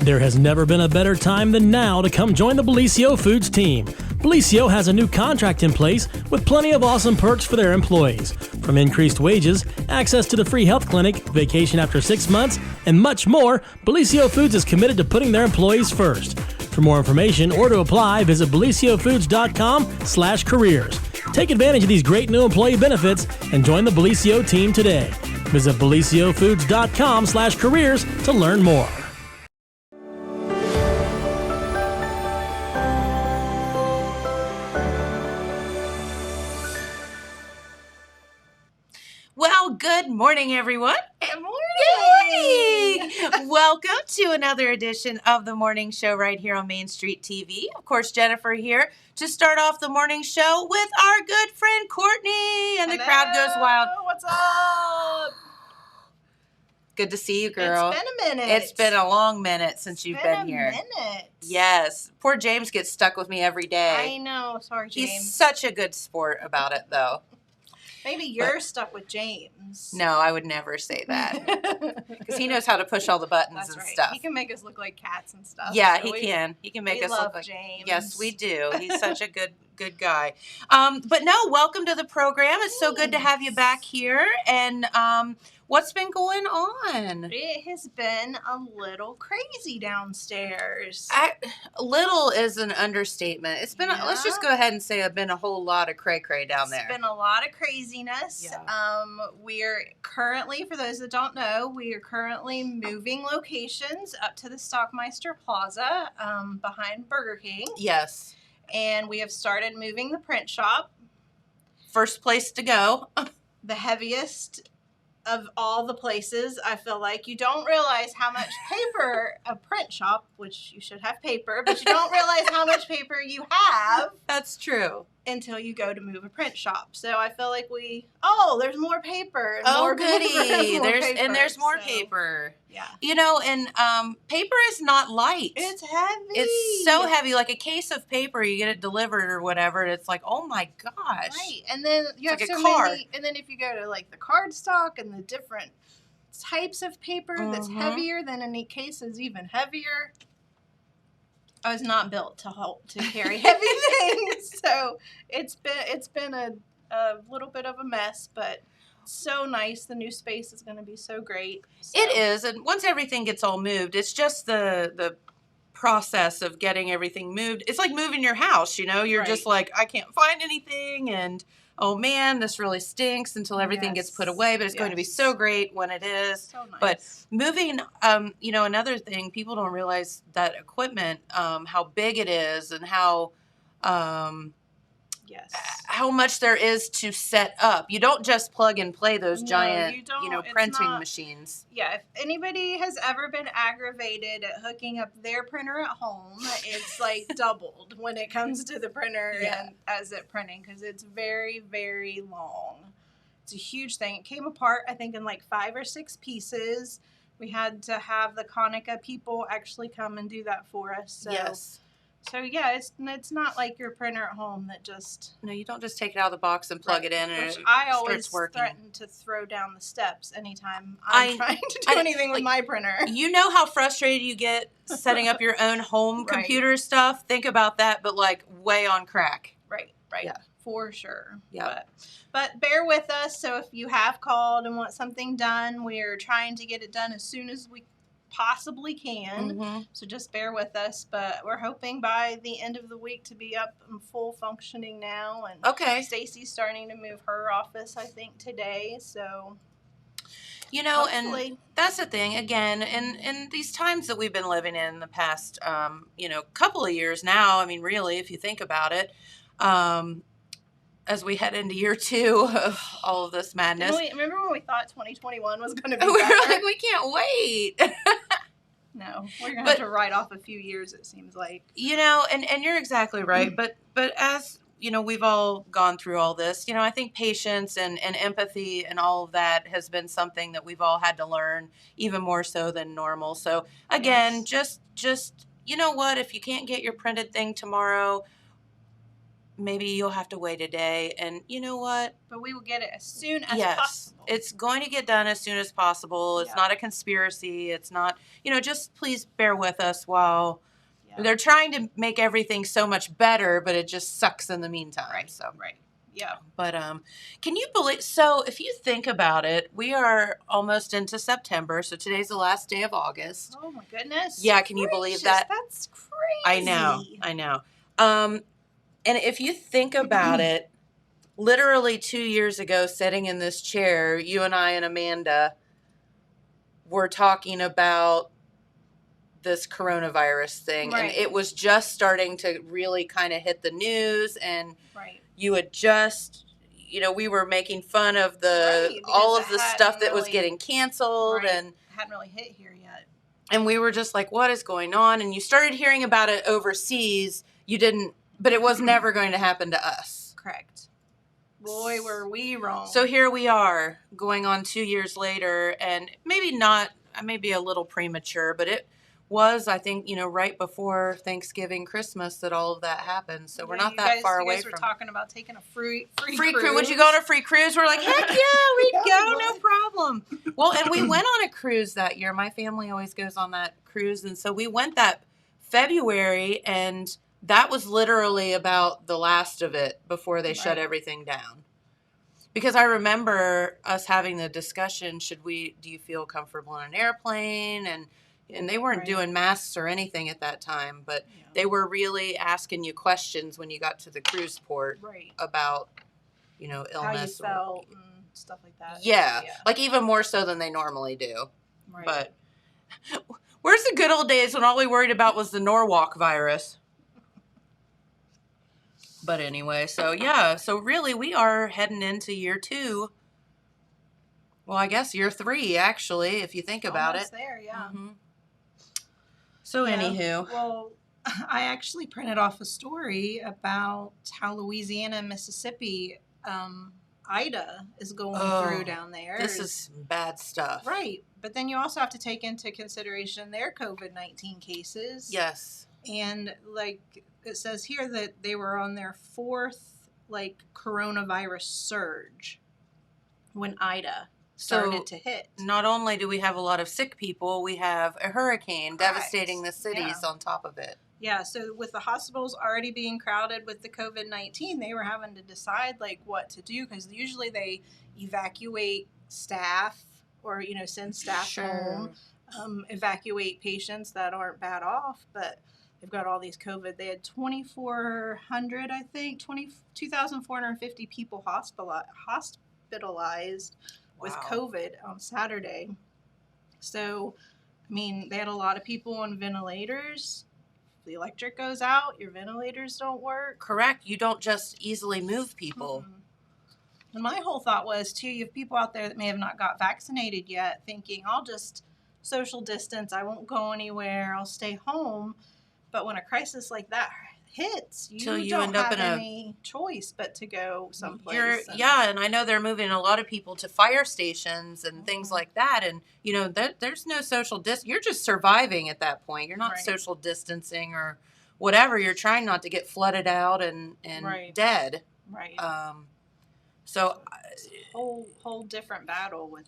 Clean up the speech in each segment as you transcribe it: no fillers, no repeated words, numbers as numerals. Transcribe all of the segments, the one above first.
There has never been a better time than now to come join the Bellisio Foods team. Bellisio has a new contract in place with plenty of awesome perks for their employees. From increased wages, access to the free health clinic, vacation after 6 months, and much more, Bellisio Foods is committed to putting their employees first. For more information or to apply, visit BellisioFoods.com/careers. Take advantage of these great new employee benefits and join the Bellisio team today. Visit BellisioFoods.com/careers to learn more. Well, good morning, everyone. Good morning. Good morning. Welcome to another edition of the morning show right here on Main Street TV. Of course, Jennifer here to start off the morning show with our good friend Courtney, and the crowd goes wild. What's up? Good to see you, girl. It's been a minute. It's been a long minute since you've been here. It's been a minute. Yes. Poor James gets stuck with me every day. I know. Sorry, James. He's such a good sport about it, though. Maybe you're stuck with James. No, I would never say that. Because he knows how to push all the buttons That's and right. stuff. He can make us look like cats and stuff. Yeah, so he can. He can make us look like James. Yes, we do. He's such a good guy. But no, welcome to the program. It's so good to have you back here. And what's been going on? It has been a little crazy downstairs. Little is an understatement. It's been, let's just go ahead and say it's been a whole lot of cray-cray down there. It's been a lot of craziness. Yeah. We're currently, for those that don't know, we are currently moving locations up to the Stockmeister Plaza behind Burger King. Yes. And we have started moving the print shop. First place to go. The heaviest of all the places. I feel like you don't realize how much paper a print shop, which you should have paper, but you don't realize how much paper you have. That's true. Until you go to move a print shop. So I feel like there's more paper. And more goody. Paper, There's more paper. Yeah. You know, and paper is not light. It's heavy. It's so heavy. Like a case of paper, you get it delivered or whatever. And it's like, oh my gosh. Right. And then you have like so a card. many. And then if you go to like the card stock and the different types of paper that's heavier, then in any case is even heavier. I was not built to carry heavy things, so it's been a little bit of a mess, but so nice. The new space is going to be so great. So. It is, and once everything gets all moved, it's just the process of getting everything moved. It's like moving your house, you know. You're just like, I can't find anything, and oh man, this really stinks until everything gets put away, but it's going to be so great when it is. So nice. But moving, you know, another thing, people don't realize that equipment, how big it is and how much there is to set up. You don't just plug and play those giant, printing machines. Yeah, if anybody has ever been aggravated at hooking up their printer at home, it's like doubled when it comes to the printer and as it printing, because it's very, very long. It's a huge thing. It came apart, I think, in like 5 or 6 pieces. We had to have the Konica people actually come and do that for us. So. Yes. So yeah, it's not like your printer at home that just... No, you don't just take it out of the box and plug it in and it I always starts working. threaten to throw down the steps anytime I'm trying to do anything with my printer. You know how frustrated you get setting up your own home computer stuff? Think about that, but like way on crack. Right. Yeah. For sure. Yeah. But bear with us. So if you have called and want something done, we're trying to get it done as soon as we possibly can. So just bear with us, but we're hoping by the end of the week to be up and full functioning now. And Stacy's starting to move her office, I think, today. So you know, hopefully. And that's the thing again, in these times that we've been living in the past couple of years now, I mean, really, if you think about it, as we head into year 2 of all of this madness. Remember when we thought 2021 was going to be we better? were like, we can't wait. No, we're going to have to write off a few years, it seems like. You know, and you're exactly right. But as, you know, we've all gone through all this, you know, I think patience and empathy and all of that has been something that we've all had to learn even more so than normal. So, again, just you know what, if you can't get your printed thing tomorrow, maybe you'll have to wait a day. And you know what? But we will get it as soon as Yes, possible. it's going to get done as soon as possible. It's Yeah. not a conspiracy. It's not, just please bear with us while Yeah. they're trying to make everything so much better, but it just sucks in the meantime. Right. So. Right. Yeah. But can you believe? So if you think about it, we are almost into September. So today's the last day of August. Oh my goodness. Yeah, can you believe Gracious, that? That's crazy. I know. And if you think about it, literally 2 years ago, sitting in this chair, you and I and Amanda were talking about this coronavirus thing, Right. and it was just starting to really kind of hit the news, and Right. you had just, we were making fun of Right, all because of the it stuff hadn't that was really- getting canceled, Right. and Hadn't really hit here yet. we were just like, what is going on? And you started hearing about it overseas. You didn't, but it was never going to happen to us. Correct. Boy, were we wrong. So here we are, going on 2 years later, and maybe not, maybe a little premature, but it was, I think, right before Thanksgiving, Christmas, that all of that happened. So we're not that far away You guys were from talking about taking a free cruise. Would you go on a free cruise? We're like, heck yeah, we'd go, no problem. Well, and we went on a cruise that year. My family always goes on that cruise, and so we went that February, and that was literally about the last of it before they shut everything down. Because I remember us having the discussion, do you feel comfortable in an airplane? And they weren't doing masks or anything at that time, but they were really asking you questions when you got to the cruise port about, illness. How you felt and stuff like that. Yeah, like even more so than they normally do. Right. But where's the good old days when all we worried about was the Norwalk virus? But anyway, so really we are heading into year 2. Well, I guess year 3, actually, if you think about Almost it. there, yeah. Mm-hmm. So anywho. Well, I actually printed off a story about how Louisiana and Mississippi, Ida is going through down there. This is bad stuff. Right. But then you also have to take into consideration their COVID-19 cases. Yes. And it says here that they were on their 4th coronavirus surge when Ida started to hit. Not only do we have a lot of sick people, we have a hurricane devastating the cities on top of it. Yeah, so with the hospitals already being crowded with the COVID-19, they were having to decide what to do, because usually they evacuate staff or send staff home, evacuate patients that aren't bad off, but they've got all these COVID. They had 2,400, I think, 2,450 people hospitalized with COVID on Saturday. So, they had a lot of people on ventilators. If the electric goes out, your ventilators don't work. Correct. You don't just easily move people. Mm-hmm. And my whole thought was, too, you have people out there that may have not got vaccinated yet thinking, I'll just social distance. I won't go anywhere. I'll stay home. But when a crisis like that hits, you don't have any choice but to go someplace. And I know they're moving a lot of people to fire stations and things like that, and there's no social you're just surviving at that point. You're not social distancing or whatever. You're trying not to get flooded out and dead. Right. So whole different battle with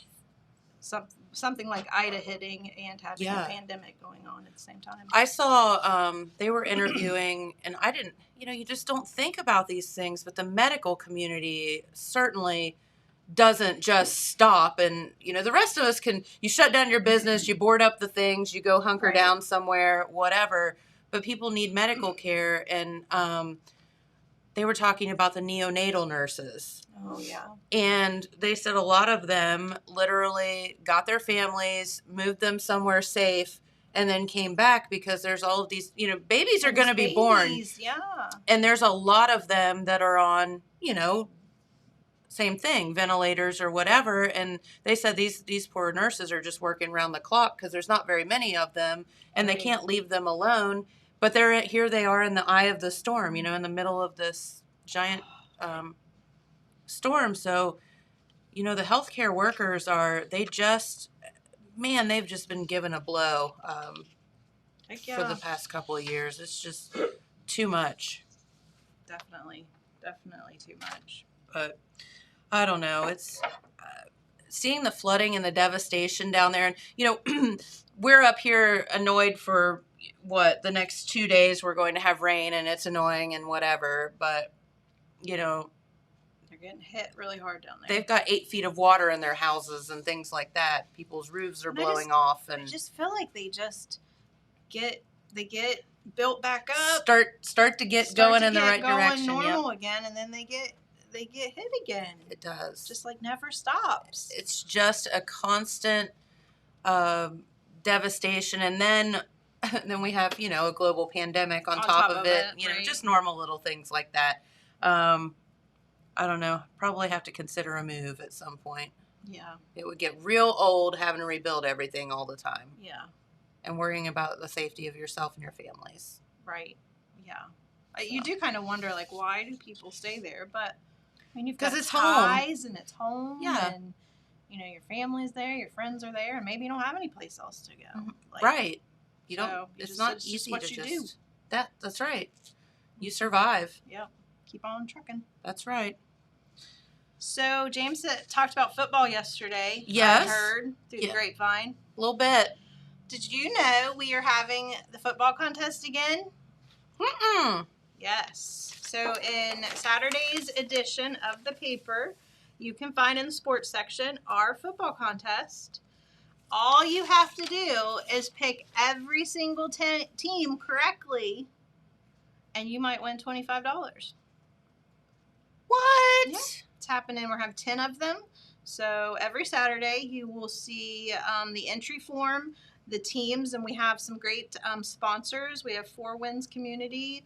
something like Ida hitting and having a pandemic going on at the same time. I saw they were interviewing, and I didn't, you just don't think about these things, but the medical community certainly doesn't just stop. And, the rest of us you shut down your business, you board up the things, you go hunker down somewhere, whatever. But people need medical care, and they were talking about the neonatal nurses. Oh, yeah. And they said a lot of them literally got their families, moved them somewhere safe, and then came back because there's all of these, babies are going to be born. Yeah. And there's a lot of them that are on, same thing, ventilators or whatever. And they said these poor nurses are just working around the clock because there's not very many of them, and they can't leave them alone. But here they are in the eye of the storm, in the middle of this giant storm. So, the healthcare workers they've just been given a blow for the past couple of years. It's just too much. Definitely. definitely too much. But I don't know. It's seeing the flooding and the devastation down there. And, you know, we're up here annoyed for the next 2 days we're going to have rain and it's annoying and whatever. But, you know, they're getting hit really hard down there. They've got 8 feet of water in their houses and things like that. People's roofs are blowing off. And I just feel like they just get built back up. Start to get going in the right direction. Normal again, and then they get hit again. It does. Just like never stops. It's just a constant devastation, and then we have, you know, a global pandemic on top of it. You know, just normal little things like that. I don't know. Probably have to consider a move at some point. Yeah. It would get real old having to rebuild everything all the time. Yeah. And worrying about the safety of yourself and your families. Right. Yeah. So. You do kind of wonder, like, why do people stay there? But I mean, you've got it's ties and it's home. Yeah. And, you know, your family's there, your friends are there, and maybe you don't have any place else to go. Like, right. You don't. It's not easy what to you just. That's right. You survive. Yeah. Keep on trucking. That's right. So James talked about football yesterday. Yes. I heard through the grapevine. A little bit. Did you know we are having the football contest again? Mm-mm. Yes. So in Saturday's edition of the paper, you can find in the sports section our football contest. All you have to do is pick every single team correctly, and you might win $25. What? Yeah, it's happening. We're having 10 of them. So every Saturday you will see the entry form, the teams, and we have some great sponsors. We have Four Winds Community,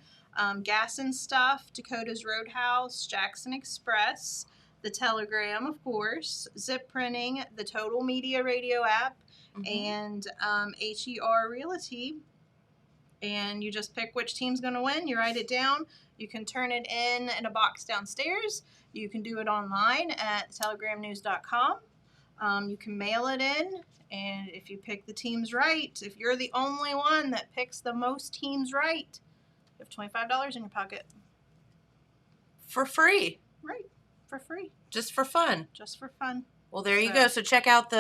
Gas and Stuff, Dakota's Roadhouse, Jackson Express, The Telegram, of course, Zip Printing, the Total Media Radio app, and HER Realty. And you just pick which team's going to win. You write it down. You can turn it in a box downstairs. You can do it online at telegramnews.com. You can mail it in. And if you pick the teams right, if you're the only one that picks the most teams right, you have $25 in your pocket. For free. Right. For free. Just for fun. Just for fun. Well, there you go. So check out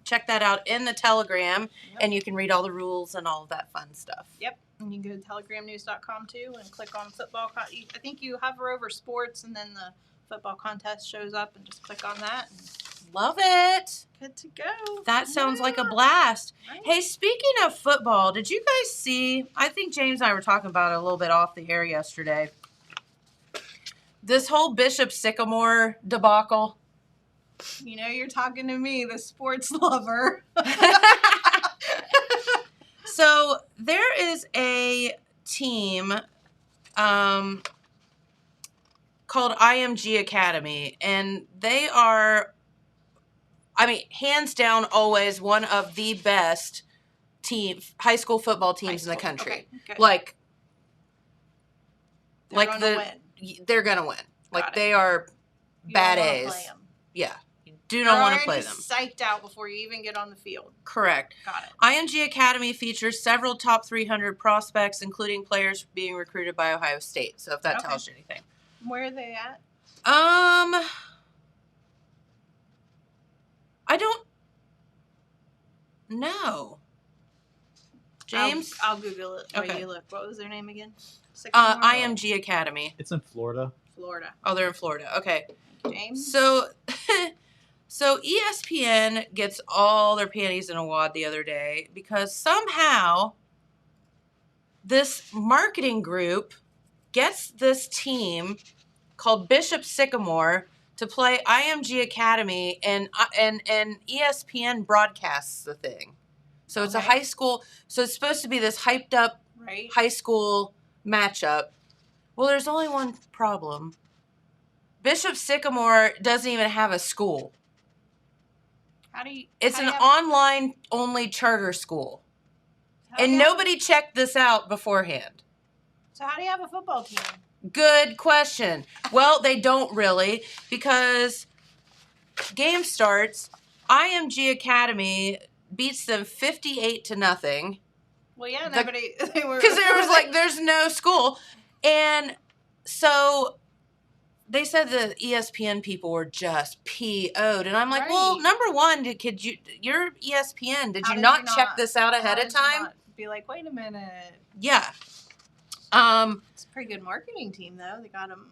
check that out in the Telegram, and you can read all the rules and all of that fun stuff. Yep. And you can go to telegramnews.com too and click on football. I think you hover over sports, and then the football contest shows up, and just click on that. Love it. Good to go. That sounds like a blast. Right. Hey, speaking of football, did you guys see? I think James and I were talking about it a little bit off the air yesterday. This whole Bishop Sycamore debacle. You know, you're talking to me, the sports lover. So there is a team called IMG Academy, and they are, I mean, hands down, always one of the best high school football teams in the country. Okay, like they're gonna win. They're gonna win. Like they are bad A's. Yeah. Do not want to play them. Psyched out before you even get on the field. Correct. Got it. IMG Academy features several top 300 prospects, including players being recruited by Ohio State. So if that tells you anything. Where are they at? I don't know. James? I'll Google it while you look. What was their name again? IMG Academy. It's in Florida. Florida. Oh, they're in Florida. Okay. James? So ESPN gets all their panties in a wad the other day because somehow this marketing group gets this team called Bishop Sycamore to play IMG Academy, and ESPN broadcasts the thing. So it's a high school. So it's supposed to be this hyped up high school matchup. Well, there's only one problem. Bishop Sycamore doesn't even have a school. It's an online only charter school. And nobody checked this out beforehand. So how do you have a football team? Good question. Well, they don't really, because game starts, IMG Academy beats them 58-0. Well, yeah, nobody. Because there was there's no school. And so they said the ESPN people were just PO'd. And I'm like, Right. well, number one, you're ESPN. Did you not check this out ahead of time? Be like, wait a minute. Yeah. It's a pretty good marketing team, though. They got them.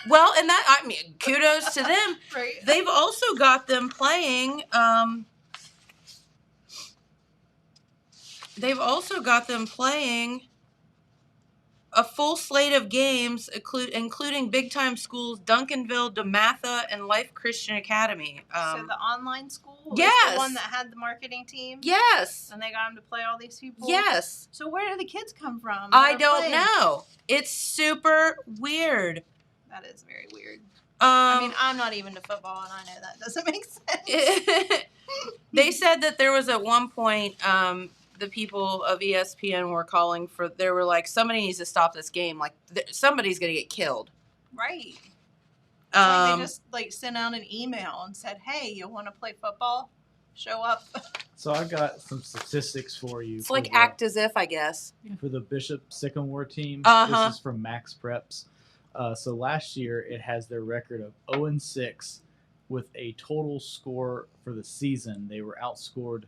Well, and that, I mean, kudos to them. Right. They've also got them playing, a full slate of games, including big-time schools Duncanville, DeMatha, and Life Christian Academy. So the online school is yes. the one that had the marketing team? Yes. And they got them to play all these people? Yes. So where do the kids come from? I don't know. It's super weird. That is very weird. I mean, I'm not even to football, and I know that doesn't make sense. They said that there was at one point, the people of ESPN were calling for, they were like, somebody needs to stop this game. Like, somebody's going to get killed. Right. Like they just sent out an email and said, hey, you want to play football? Show up. So I got some statistics for you. It's like act as if, I guess. For the Bishop Sycamore team. Uh-huh. This is from Max Preps. So last year, it has their record of 0-6 with a total score for the season. They were outscored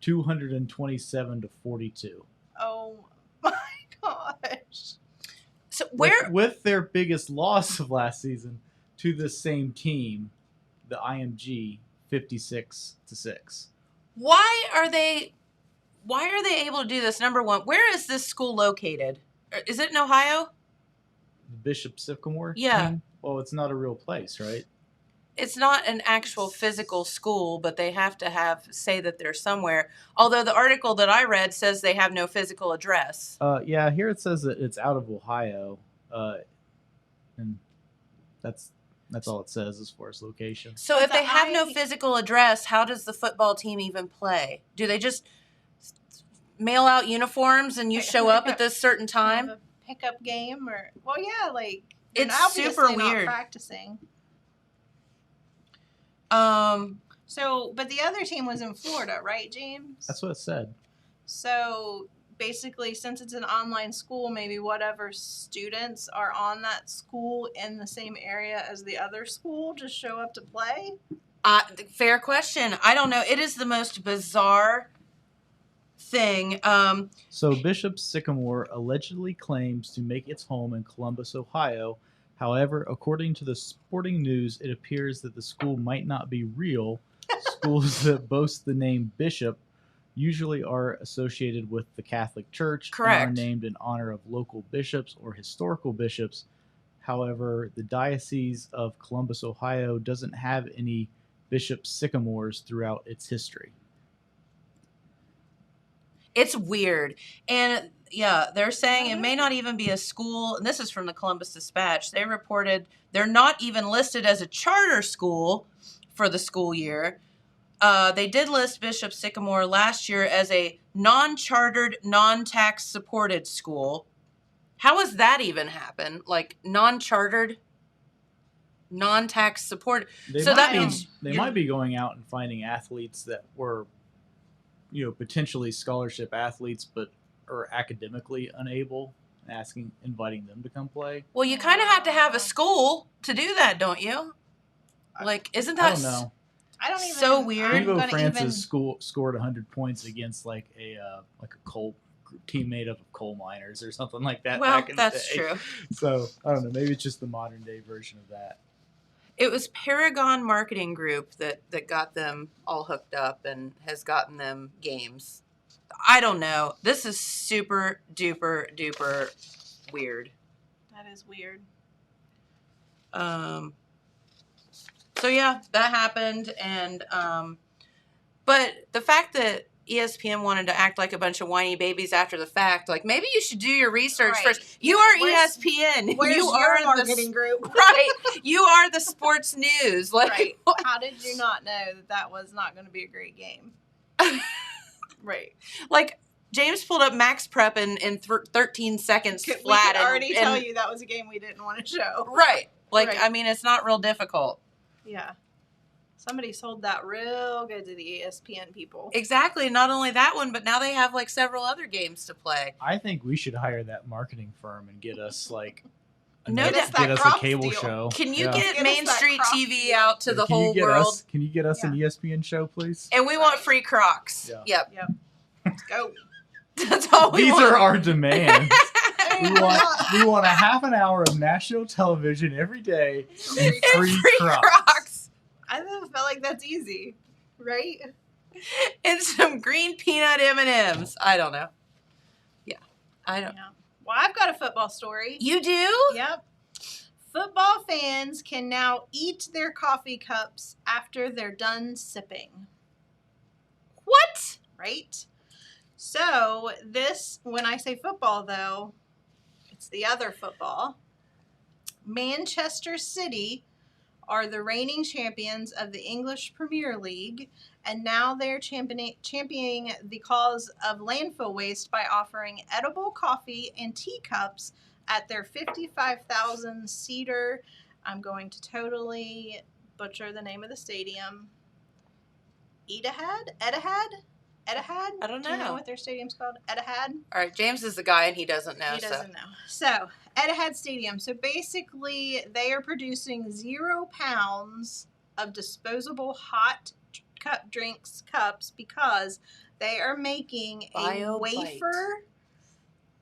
227 to 42. Oh my gosh. So where with their biggest loss of last season to the same team, the IMG, 56 to 6. Why are they able to do this? Number one, where is this school located? Is it in Ohio? The Bishop Sycamore Yeah. team? Well, it's not a real place, right? It's not an actual physical school, but they have to say that they're somewhere. Although the article that I read says they have no physical address. Yeah, here it says that it's out of Ohio, and that's all it says as far as location. So if they have no physical address, how does the football team even play? Do they just mail out uniforms and you show up at this certain time? Have a pickup game or It's obviously super not weird. Practicing. So, but the other team was in Florida, right, James? That's what it said. So basically, since it's an online school, maybe whatever students are on that school in the same area as the other school just show up to play? Fair question. I don't know. It is the most bizarre thing. So Bishop Sycamore allegedly claims to make its home in Columbus, Ohio. However, according to the Sporting News, it appears that the school might not be real. Schools that boast the name Bishop usually are associated with the Catholic Church. Correct. And are named in honor of local bishops or historical bishops. However, the Diocese of Columbus, Ohio doesn't have any Bishop Sycamores throughout its history. It's weird. And yeah, they're saying it may not even be a school. And this is from the Columbus Dispatch. They reported they're not even listed as a charter school for the school year. They did list Bishop Sycamore last year as a non-chartered, non-tax supported school. How has that even happen? Like non-chartered, non-tax supported. That means they might be going out and finding athletes that were, potentially scholarship athletes, but are academically unable, inviting them to come play. Well, you kind of have to have a school to do that, don't you? Isn't that? I don't know. I don't even. So weird. Evo Francis scored 100 points against a coal team made up of coal miners or something like that. Well, back in that's the day. true. So I don't know. Maybe it's just the modern day version of that. It was Paragon Marketing Group that got them all hooked up and has gotten them games. I don't know. This is super duper duper weird. That is weird. So yeah, that happened, and but the fact that ESPN wanted to act like a bunch of whiny babies after the fact, maybe you should do your research first. You are ESPN. Where's you your are marketing group? Right. You are the sports news. Right. How did you not know that was not going to be a great game? Right. James pulled up Max Prep in 13 seconds flat. We could already tell you that was a game we didn't want to show. Right. Right. I mean, it's not real difficult. Yeah. Somebody sold that real good to the ESPN people. Exactly. Not only that one, but now they have several other games to play. I think we should hire that marketing firm and get us No, Get us that- that get us a Crocs cable deal. show. Can you Yeah. get Get us Main that Street Crocs TV deal. out to the Can you whole get world? Can you get us an ESPN show, please? And we want free Crocs. Yeah. Yep. Yep. Let's go. That's all we These want. are our demands. Hey, we want a half an hour of national television every day and And free Crocs. I feel like that's easy, right? And some green peanut M&Ms. I don't know. Yeah. I don't. Yeah. Well, I've got a football story. You do? Yep. Football fans can now eat their coffee cups after they're done sipping. What? Right? So, when I say football, though, it's the other football. Manchester City are the reigning champions of the English Premier League, and now they're championing the cause of landfill waste by offering edible coffee and teacups at their 55,000 seater. I'm going to totally butcher the name of the stadium. Etihad? I don't Do you know know. what their stadium's called? Etihad? All right, James is the guy and he doesn't know. He doesn't know. So, Etihad Stadium. So basically, they are producing 0 pounds of disposable hot cups because they are making a BioBite. wafer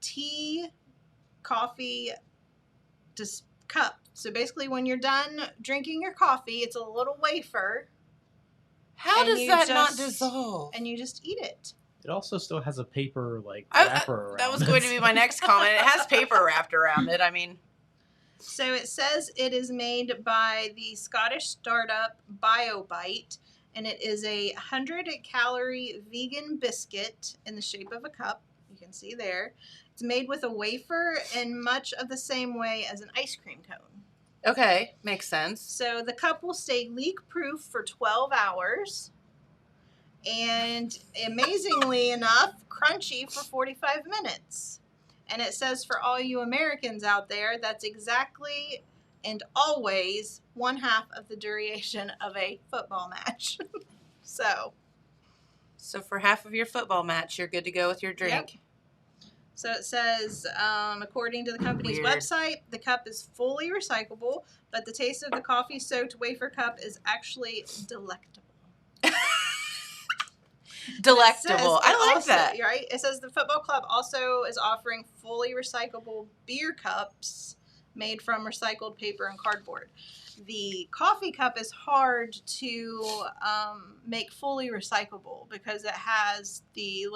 tea coffee cup. So basically, when you're done drinking your coffee, it's a little wafer, How And does you that not just- dissolve? and you just eat it. It also still has a paper I- wrapper around. that was going to be my next comment. It has paper wrapped around it. I mean, So it says it is made by the Scottish startup BioBite, and it is a 100-calorie vegan biscuit in the shape of a cup. You can see there. It's made with a wafer in much of the same way as an ice cream cone. okay, makes sense. So the cup will stay leak-proof for 12 hours, and amazingly enough, crunchy for 45 minutes. And it says for all you Americans out there, that's exactly and always 1/2 of the duration of a football match. So So for half of your football match, you're good to go with your drink. So it says, according to the company's Weird. website, the cup is fully recyclable, but the taste of the coffee-soaked wafer cup is actually delectable. Delectable. It says I it like also- that. Right? It says the football club also is offering fully recyclable beer cups made from recycled paper and cardboard. The coffee cup is hard to make fully recyclable because it has the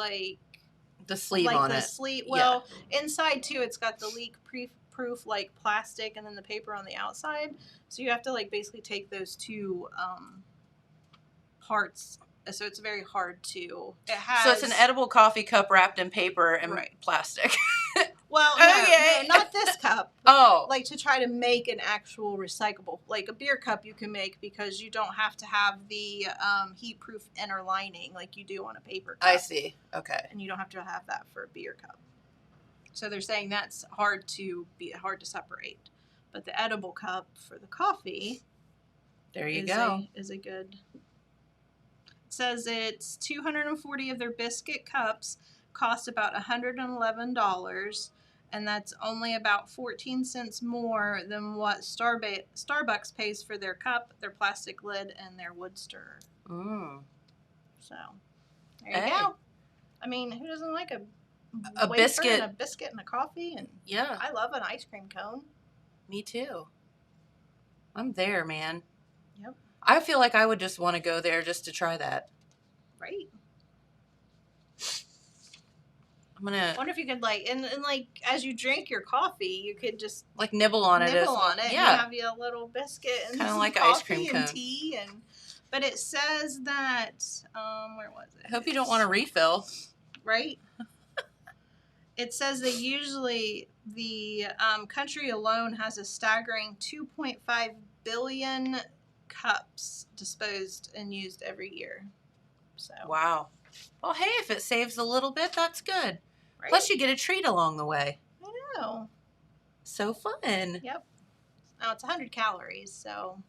The sleeve on the it. sleeve. Well, inside too, it's got the leak-proof plastic, and then the paper on the outside. So you have to basically take those two parts. So it's very hard to. It has. So it's an edible coffee cup wrapped in paper and Right. plastic. Well, Okay. no, not this cup. Oh. To try to make an actual recyclable, like a beer cup, you can make because you don't have to have the heat-proof inner lining like you do on a paper cup. I see. Okay. And you don't have to have that for a beer cup. So they're saying that's hard to separate. But the edible cup for the coffee There you is go. is a good. It says it's 240 of their biscuit cups cost about $111, and that's only about 14 cents more than what Starbucks pays for their cup, their plastic lid, and their wood stirrer. Mm. So there you Hey. go. I mean, who doesn't like a wafer biscuit. and a biscuit and a coffee? And Yeah, I love an ice cream cone. me too. I'm there, man. Yep. I feel like I would just want to go there just to try that. Right. I'm gonna I wonder if you could and as you drink your coffee, you could just nibble on it. nibble on it. Yeah. And have you a little biscuit and Kinda some like an ice coffee cream and cone. tea but it says that where was it? I hope you don't want to refill. Right. It says that usually the country alone has a staggering 2.5 billion cups disposed and used every year. So Wow. Well, hey, if it saves a little bit, that's good. right? Plus, you get a treat along the way. I know. So fun. Yep. Now it's 100 calories, so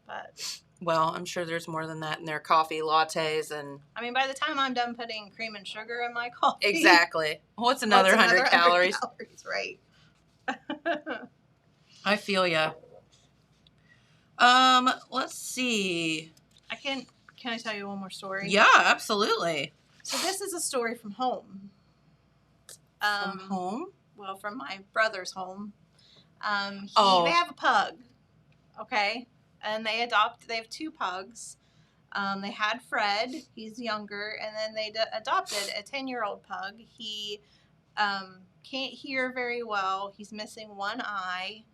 but Well, I'm sure there's more than that in their coffee lattes and I mean, by the time I'm done putting cream and sugar in my coffee, exactly. What's another 100 calories? Right. I feel ya. Let's see. Can I tell you one more story? Yeah, absolutely. So this is a story from home. From home? Well, from my brother's home. Oh. They have a pug. Okay. And they have 2 pugs. They had Fred, he's younger, and then they adopted a 10-year-old pug. He can't hear very well. He's missing one eye,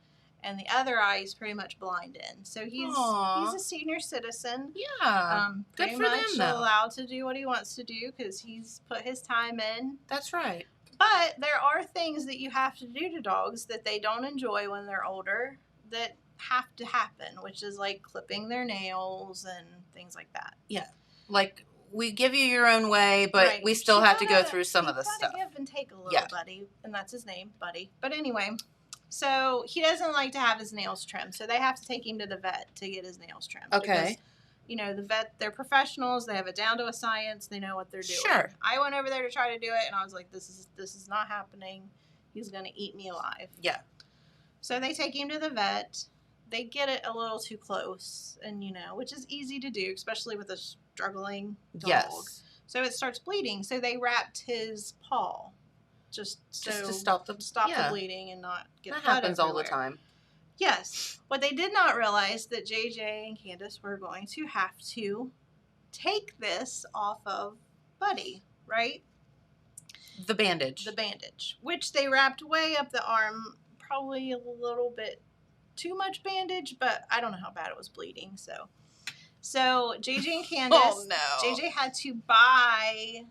and the other eye is pretty much blind in. So he's a senior citizen. Yeah. Pretty Good for much them, though. allowed to do what he wants to do because he's put his time in. That's right. But there are things that you have to do to dogs that they don't enjoy when they're older that have to happen, which is like clipping their nails and things like that. Yeah. Like, we give you your own way, but Right. we still You have to go gotta- through some of the you gotta stuff. give and take a little, Yeah. Buddy. And that's his name, Buddy. But anyway, so he doesn't like to have his nails trimmed. So they have to take him to the vet to get his nails trimmed. Okay. Because, the vet, they're professionals. They have it down to a science. They know what they're doing. Sure. I went over there to try to do it, and I was like, this is not happening. He's going to eat me alive. Yeah. So they take him to the vet. They get it a little too close, and which is easy to do, especially with a struggling dog. Yes. So it starts bleeding. So they wrapped his paw, just to stop the bleeding and not get That blood happens all the everywhere. time. Yes. What they did not realize that JJ and Candace were going to have to take this off of Buddy, right? The bandage. The bandage, which they wrapped way up the arm, probably a little bit too much bandage, but I don't know how bad it was bleeding. So JJ and Candace, Oh, no. JJ had to buy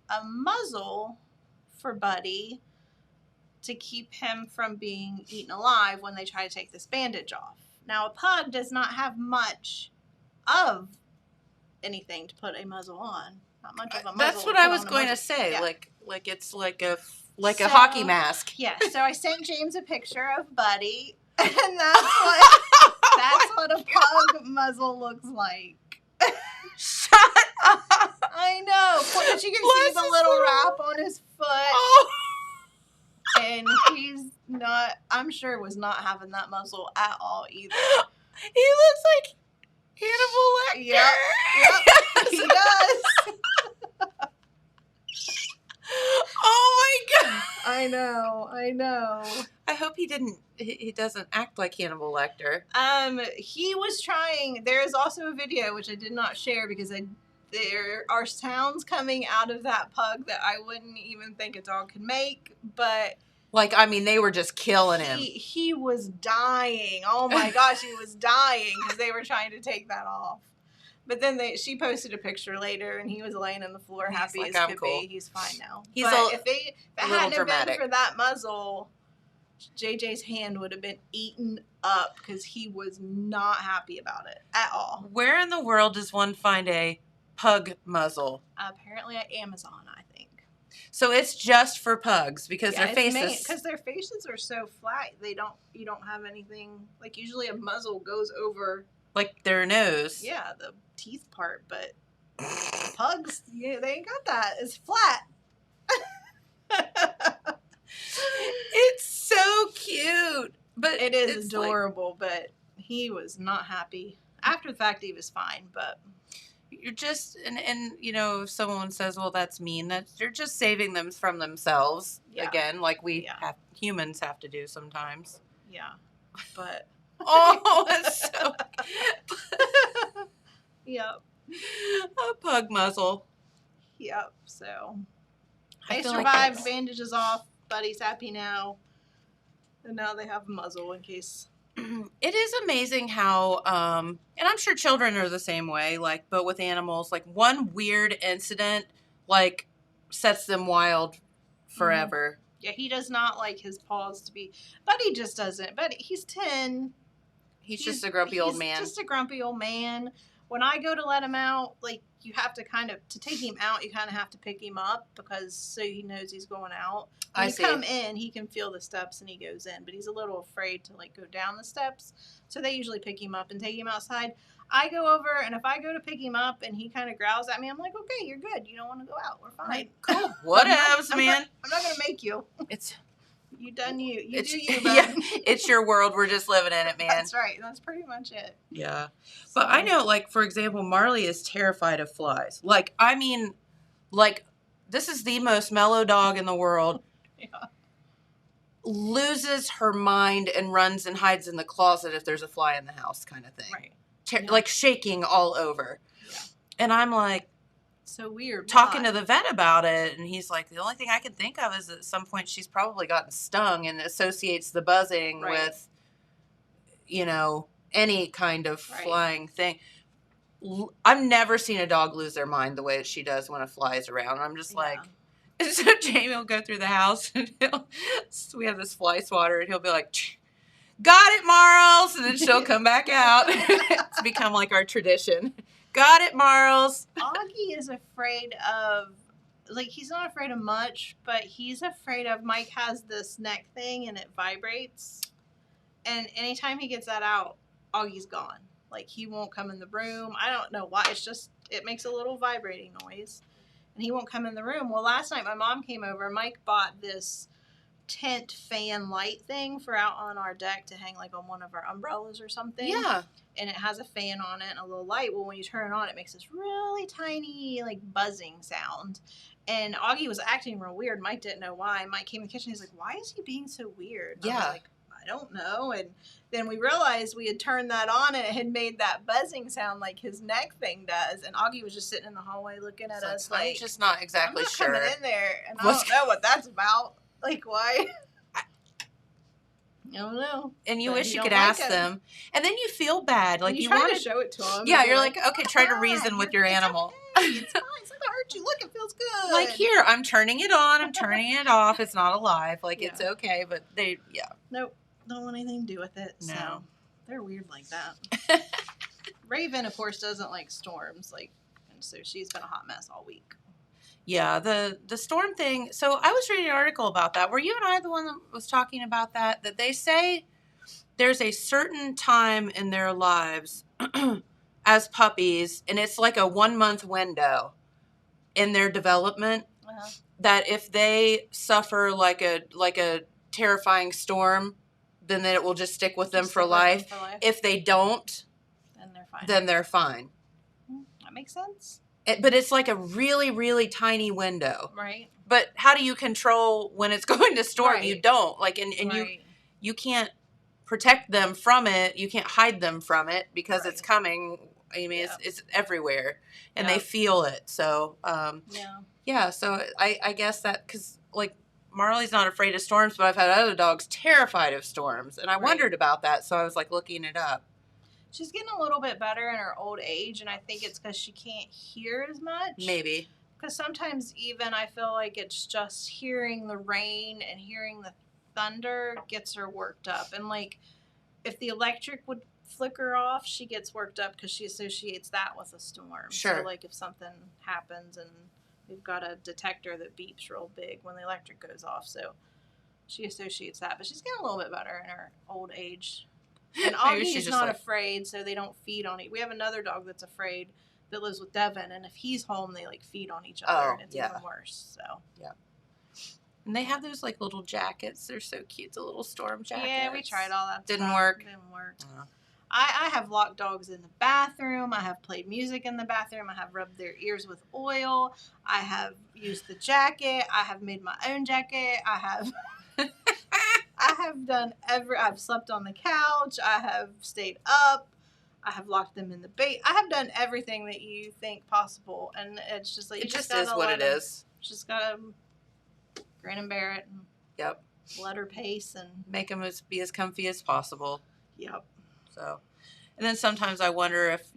a muzzle for Buddy to keep him from being eaten alive when they try to take this bandage off. Now, a pug does not have much of anything to put a muzzle on. Not much of a muzzle. That's what to I put was on a going to muzzle. say. Yeah. Like it's like a So- hockey mask. Yeah, so I sent James a picture of Buddy, and that's what a pug muzzle looks like. Shut up. I know, but you can Bless see the his little little- wrap on his foot, Oh. and he's not. I'm sure was not having that muzzle at all either. He looks like Hannibal Lecter. Yep, he does. Oh my god. I know. I hope he doesn't act like Hannibal Lecter. He was trying. There is also a video which I did not share because there are sounds coming out of that pug that I wouldn't even think a dog could make. But Like, I mean, they were just killing him. he was dying. Oh my gosh, he was dying because they were trying to take that off. But then she posted a picture later, and he was laying on the floor, He's happy like, as "I'm could cool." be. He's fine now. He's but a if it little hadn't have dramatic. been for that muzzle, JJ's hand would have been eaten up because he was not happy about it at all. Where in the world does one find a pug muzzle? Apparently at Amazon, I think. So it's just for pugs because their it's faces. because their faces are so flat. You don't have anything like usually a muzzle goes over Like their nose. the teeth part, but pugs, they ain't got that. It's flat. It's so cute. But It is it's like- adorable, but he was not happy. After the fact, he was fine, but you're just and if someone says, well, that's mean, that you're just saving them from themselves again, like we humans have to do sometimes. yeah. But Oh, that's so yep. a pug muzzle. Yep. So I they feel like survived, that's- bandages off, Buddy's happy now. And now they have a muzzle in case. It is amazing how and I'm sure children are the same way, like, but with animals, like one weird incident like sets them wild forever. Yeah, he does not like his paws to be. Buddy just doesn't. Buddy, he's 10. He's just a grumpy old he's man. Just a grumpy old man. When I go to let him out, like you have to to take him out, you kind of have to pick him up because so he knows he's going out. When I you see. come in, he can feel the steps and he goes in, but he's a little afraid to like go down the steps. So they usually pick him up and take him outside. I go over, and if I go to pick him up and he kind of growls at me, I'm like, okay, you're good. You don't want to go out. We're fine. Cool. Whatevs, man. I'm not going to make you. It's You done you. You It's, do you, bud. yeah, it's your world. We're just living in it, man. That's right. That's pretty much it. Yeah. So, But I know, like, for example, Marley is terrified of flies. Like, I mean, like, this is the most mellow dog in the world. Yeah. Loses her mind and runs and hides in the closet if there's a fly in the house, kind of thing. Right. Yeah. Like, shaking all over. Yeah. And I'm like, so weird. talking to the vet about it, and he's like, the only thing I can think of is at some point she's probably gotten stung and associates the buzzing Right. with, you know, any kind of Right. flying thing. I've never seen a dog lose their mind the way that she does when a fly is around. I'm just like, so Jamie will go through the house and we have this fly swatter, and he'll be like, got it, Marls, and then she'll come back out. It's become like our tradition. Got it, Marls. Augie is afraid of, like, he's not afraid of much, but he's afraid of, Mike has this neck thing and it vibrates. And anytime he gets that out, Augie's gone. Like, he won't come in the room. I don't know why. It's just, it makes a little vibrating noise. And he won't come in the room. Well, last night my mom came over. Mike bought this tent fan light thing for out on our deck to hang, like, on one of our umbrellas or something. Yeah. And it has a fan on it and a little light. Well, when you turn it on, it makes this really tiny, like, buzzing sound. And Augie was acting real weird. Mike didn't know why. Mike came in the kitchen. He's like, why is he being so weird? And I was like, I don't know. And then we realized we had turned that on and it had made that buzzing sound like his neck thing does. And Augie was just sitting in the hallway looking at us like, I'm just not exactly I'm not sure. coming in there. And I don't know what that's about. Like, why? I don't know. And you But wish he you don't could like ask him. them. And then you feel bad. Like, And you you try want to show it to him. Yeah, and you're like, okay, try to reason with your animal. It's okay. It's fine. It's not going to hurt you. Look, it feels good. Like, here, I'm turning it on. I'm turning it off. It's not alive. Like, it's Yeah. okay. But they, Nope. Don't want anything to do with it. No. So they're weird like that. Raven, of course, doesn't like storms. Like, and so she's been a hot mess all week. Yeah, the storm thing. So I was reading an article about that. Were you and I the one that was talking about that? That they say there's a certain time in their lives as puppies, and it's like a 1 month window in their development, that if they suffer like a terrifying storm, then it will just stick with them for life. If they don't, then they're fine. then they're fine. That makes sense. But it's like a really, really tiny window. Right. But how do you control when it's going to storm? Right. You don't. Like, and Right. you can't protect them from it. You can't hide them from it because it's coming. I mean, it's everywhere, and they feel it. So, yeah. So I guess that, because, like, Marley's not afraid of storms, but I've had other dogs terrified of storms, and I wondered about that. So I was like looking it up. She's getting a little bit better in her old age, and I think it's because she can't hear as much. Maybe. Because sometimes even I feel like it's just hearing the rain and hearing the thunder gets her worked up. And, like, if the electric would flicker off, she gets worked up because she associates that with a storm. Sure. So, like, if something happens and we've got a detector that beeps real big when the electric goes off. So she associates that. But she's getting a little bit better in her old age. And Augie's not afraid, so they don't feed on it. We have another dog that's afraid that lives with Devin, and if he's home, they, like, feed on each other, and it's even worse. So And they have those, like, little jackets. They're so cute, the little storm jackets. yeah, we tried all that. Didn't stuff. work. Didn't work. Oh. I have locked dogs in the bathroom. I have played music in the bathroom. I have rubbed their ears with oil. I have used the jacket. I have made my own jacket. I have done I've slept on the couch. I have stayed up. I have locked them in the bait. I have done everything that you think possible, and it's just like It just is what it is. Just gotta grin and bear it, and let her pace, and Make them be as comfy as possible. yep. So, and then sometimes I wonder if,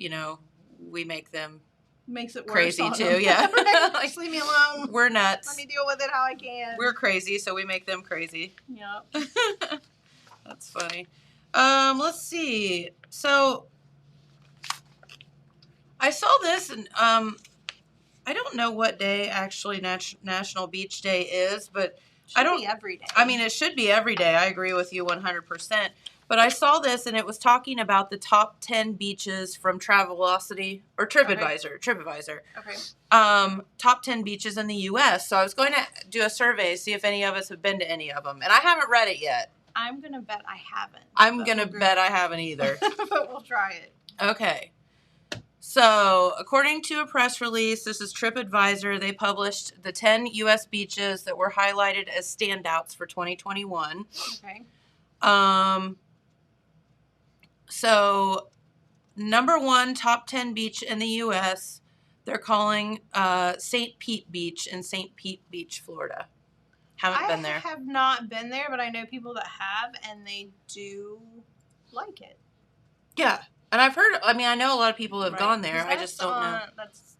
we make them Makes it worse crazy on too. them. Yeah. Like, just leave me alone. We're nuts. Let me deal with it how I can. We're crazy, so we make them crazy. Yep. That's funny. Let's see. So I saw this, and I don't know what day actually National Beach Day is, but Should be every day. I mean, it should be every day. I agree with you 100%. But I saw this, and it was talking about the top 10 beaches from Travelocity or TripAdvisor. TripAdvisor. Okay. Top 10 beaches in the U.S. So I was going to do a survey, see if any of us have been to any of them, and I haven't read it yet. I'm gonna bet I haven't. I'm gonna bet I haven't either. But we'll try it. Okay. So, according to a press release, this is TripAdvisor. They published the 10 U.S. beaches that were highlighted as standouts for 2021. Okay. So, number 1 top 10 beach in the U.S., they're calling St. Pete Beach in St. Pete Beach, Florida. Haven't been there. I have not been there, but I know people that have, and they do like it. Yeah. And I've heard, I mean, I know a lot of people have gone there. I just don't know. That's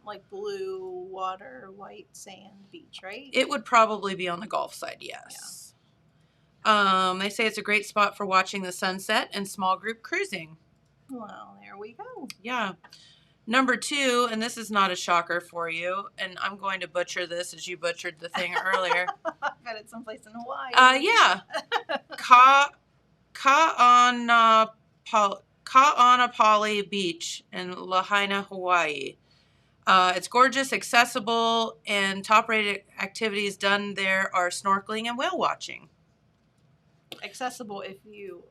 like blue water, white sand beach, right? It would probably be on the Gulf side, yes. Yeah. They say it's a great spot for watching the sunset and small group cruising. Well, there we go. Yeah. Number 2, and this is not a shocker for you, and I'm going to butcher this as you butchered the thing earlier. I bet it's someplace in Hawaii. Yeah. Ka'anapali Beach in Lahaina, Hawaii. It's gorgeous, accessible, and top-rated activities done there are snorkeling and whale watching. Accessible if you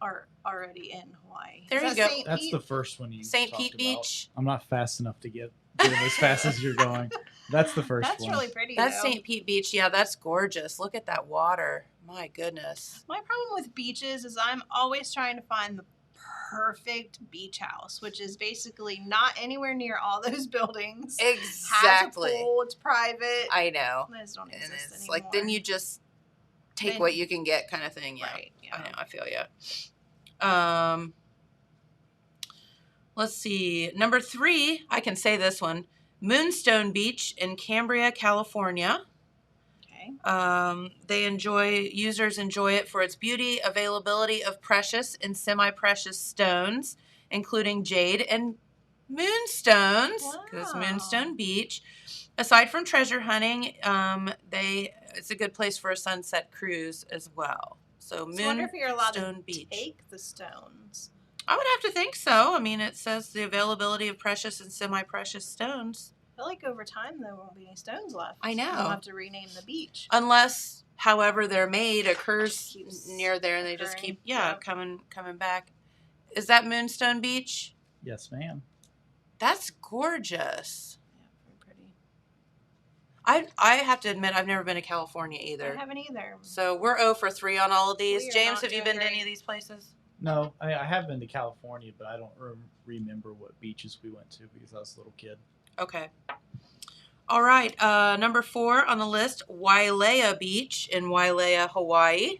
are already in Hawaii. There you go. That's the first one you St. talked Pete about. Beach. I'm not fast enough to get them as fast as you're going. That's the first That's one. really pretty. That's though. St. Pete Beach. Yeah, that's gorgeous. Look at that water. My goodness. My problem with beaches is I'm always trying to find the perfect beach house, which is basically not anywhere near all those buildings. Exactly. Has a pool, it's private. I know. Those don't And exist it's anymore. like, then you just take what you can get kind of thing. Yeah. Right. Yeah. I know. I feel you. Let's see. Number 3, I can say this one. Moonstone Beach in Cambria, California. Okay. Users enjoy it for its beauty, availability of precious and semi-precious stones, including jade and moonstones, because Wow. Moonstone Beach. Aside from treasure hunting, it's a good place for a sunset cruise as well. So I wonder if you're allowed to Moonstone Beach. take the stones. I would have to think so. I mean, it says the availability of precious and semi-precious stones. I feel like over time there won't be any stones left. I know. We'll have to rename the beach. Unless, however they're made, occurs Keeps near there, and they just occurring. keep, Yeah. coming back. Is that Moonstone Beach? Yes, ma'am. That's gorgeous. Yeah, very pretty. I have to admit, I've never been to California either. I haven't either. So we're 0 for 3 on all of these. We are James, not have you doing been to any great. of these places? No, I have been to California, but I don't remember what beaches we went to because I was a little kid. Okay. All right. Number 4 on the list, Wailea Beach in Wailea, Hawaii.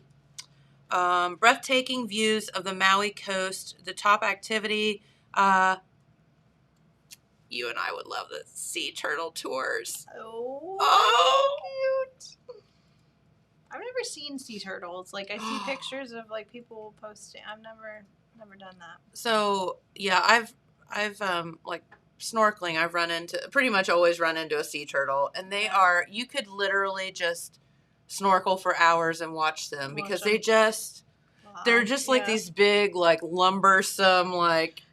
Breathtaking views of the Maui coast. The top activity, you and I would love the sea turtle tours. Oh, cute. I've never seen sea turtles. Like I see pictures of like people posting. I've never done that. So yeah, I've like snorkeling. I've pretty much always run into a sea turtle, and you could literally just snorkel for hours and watch them because they're just like these big, like lumbersome, like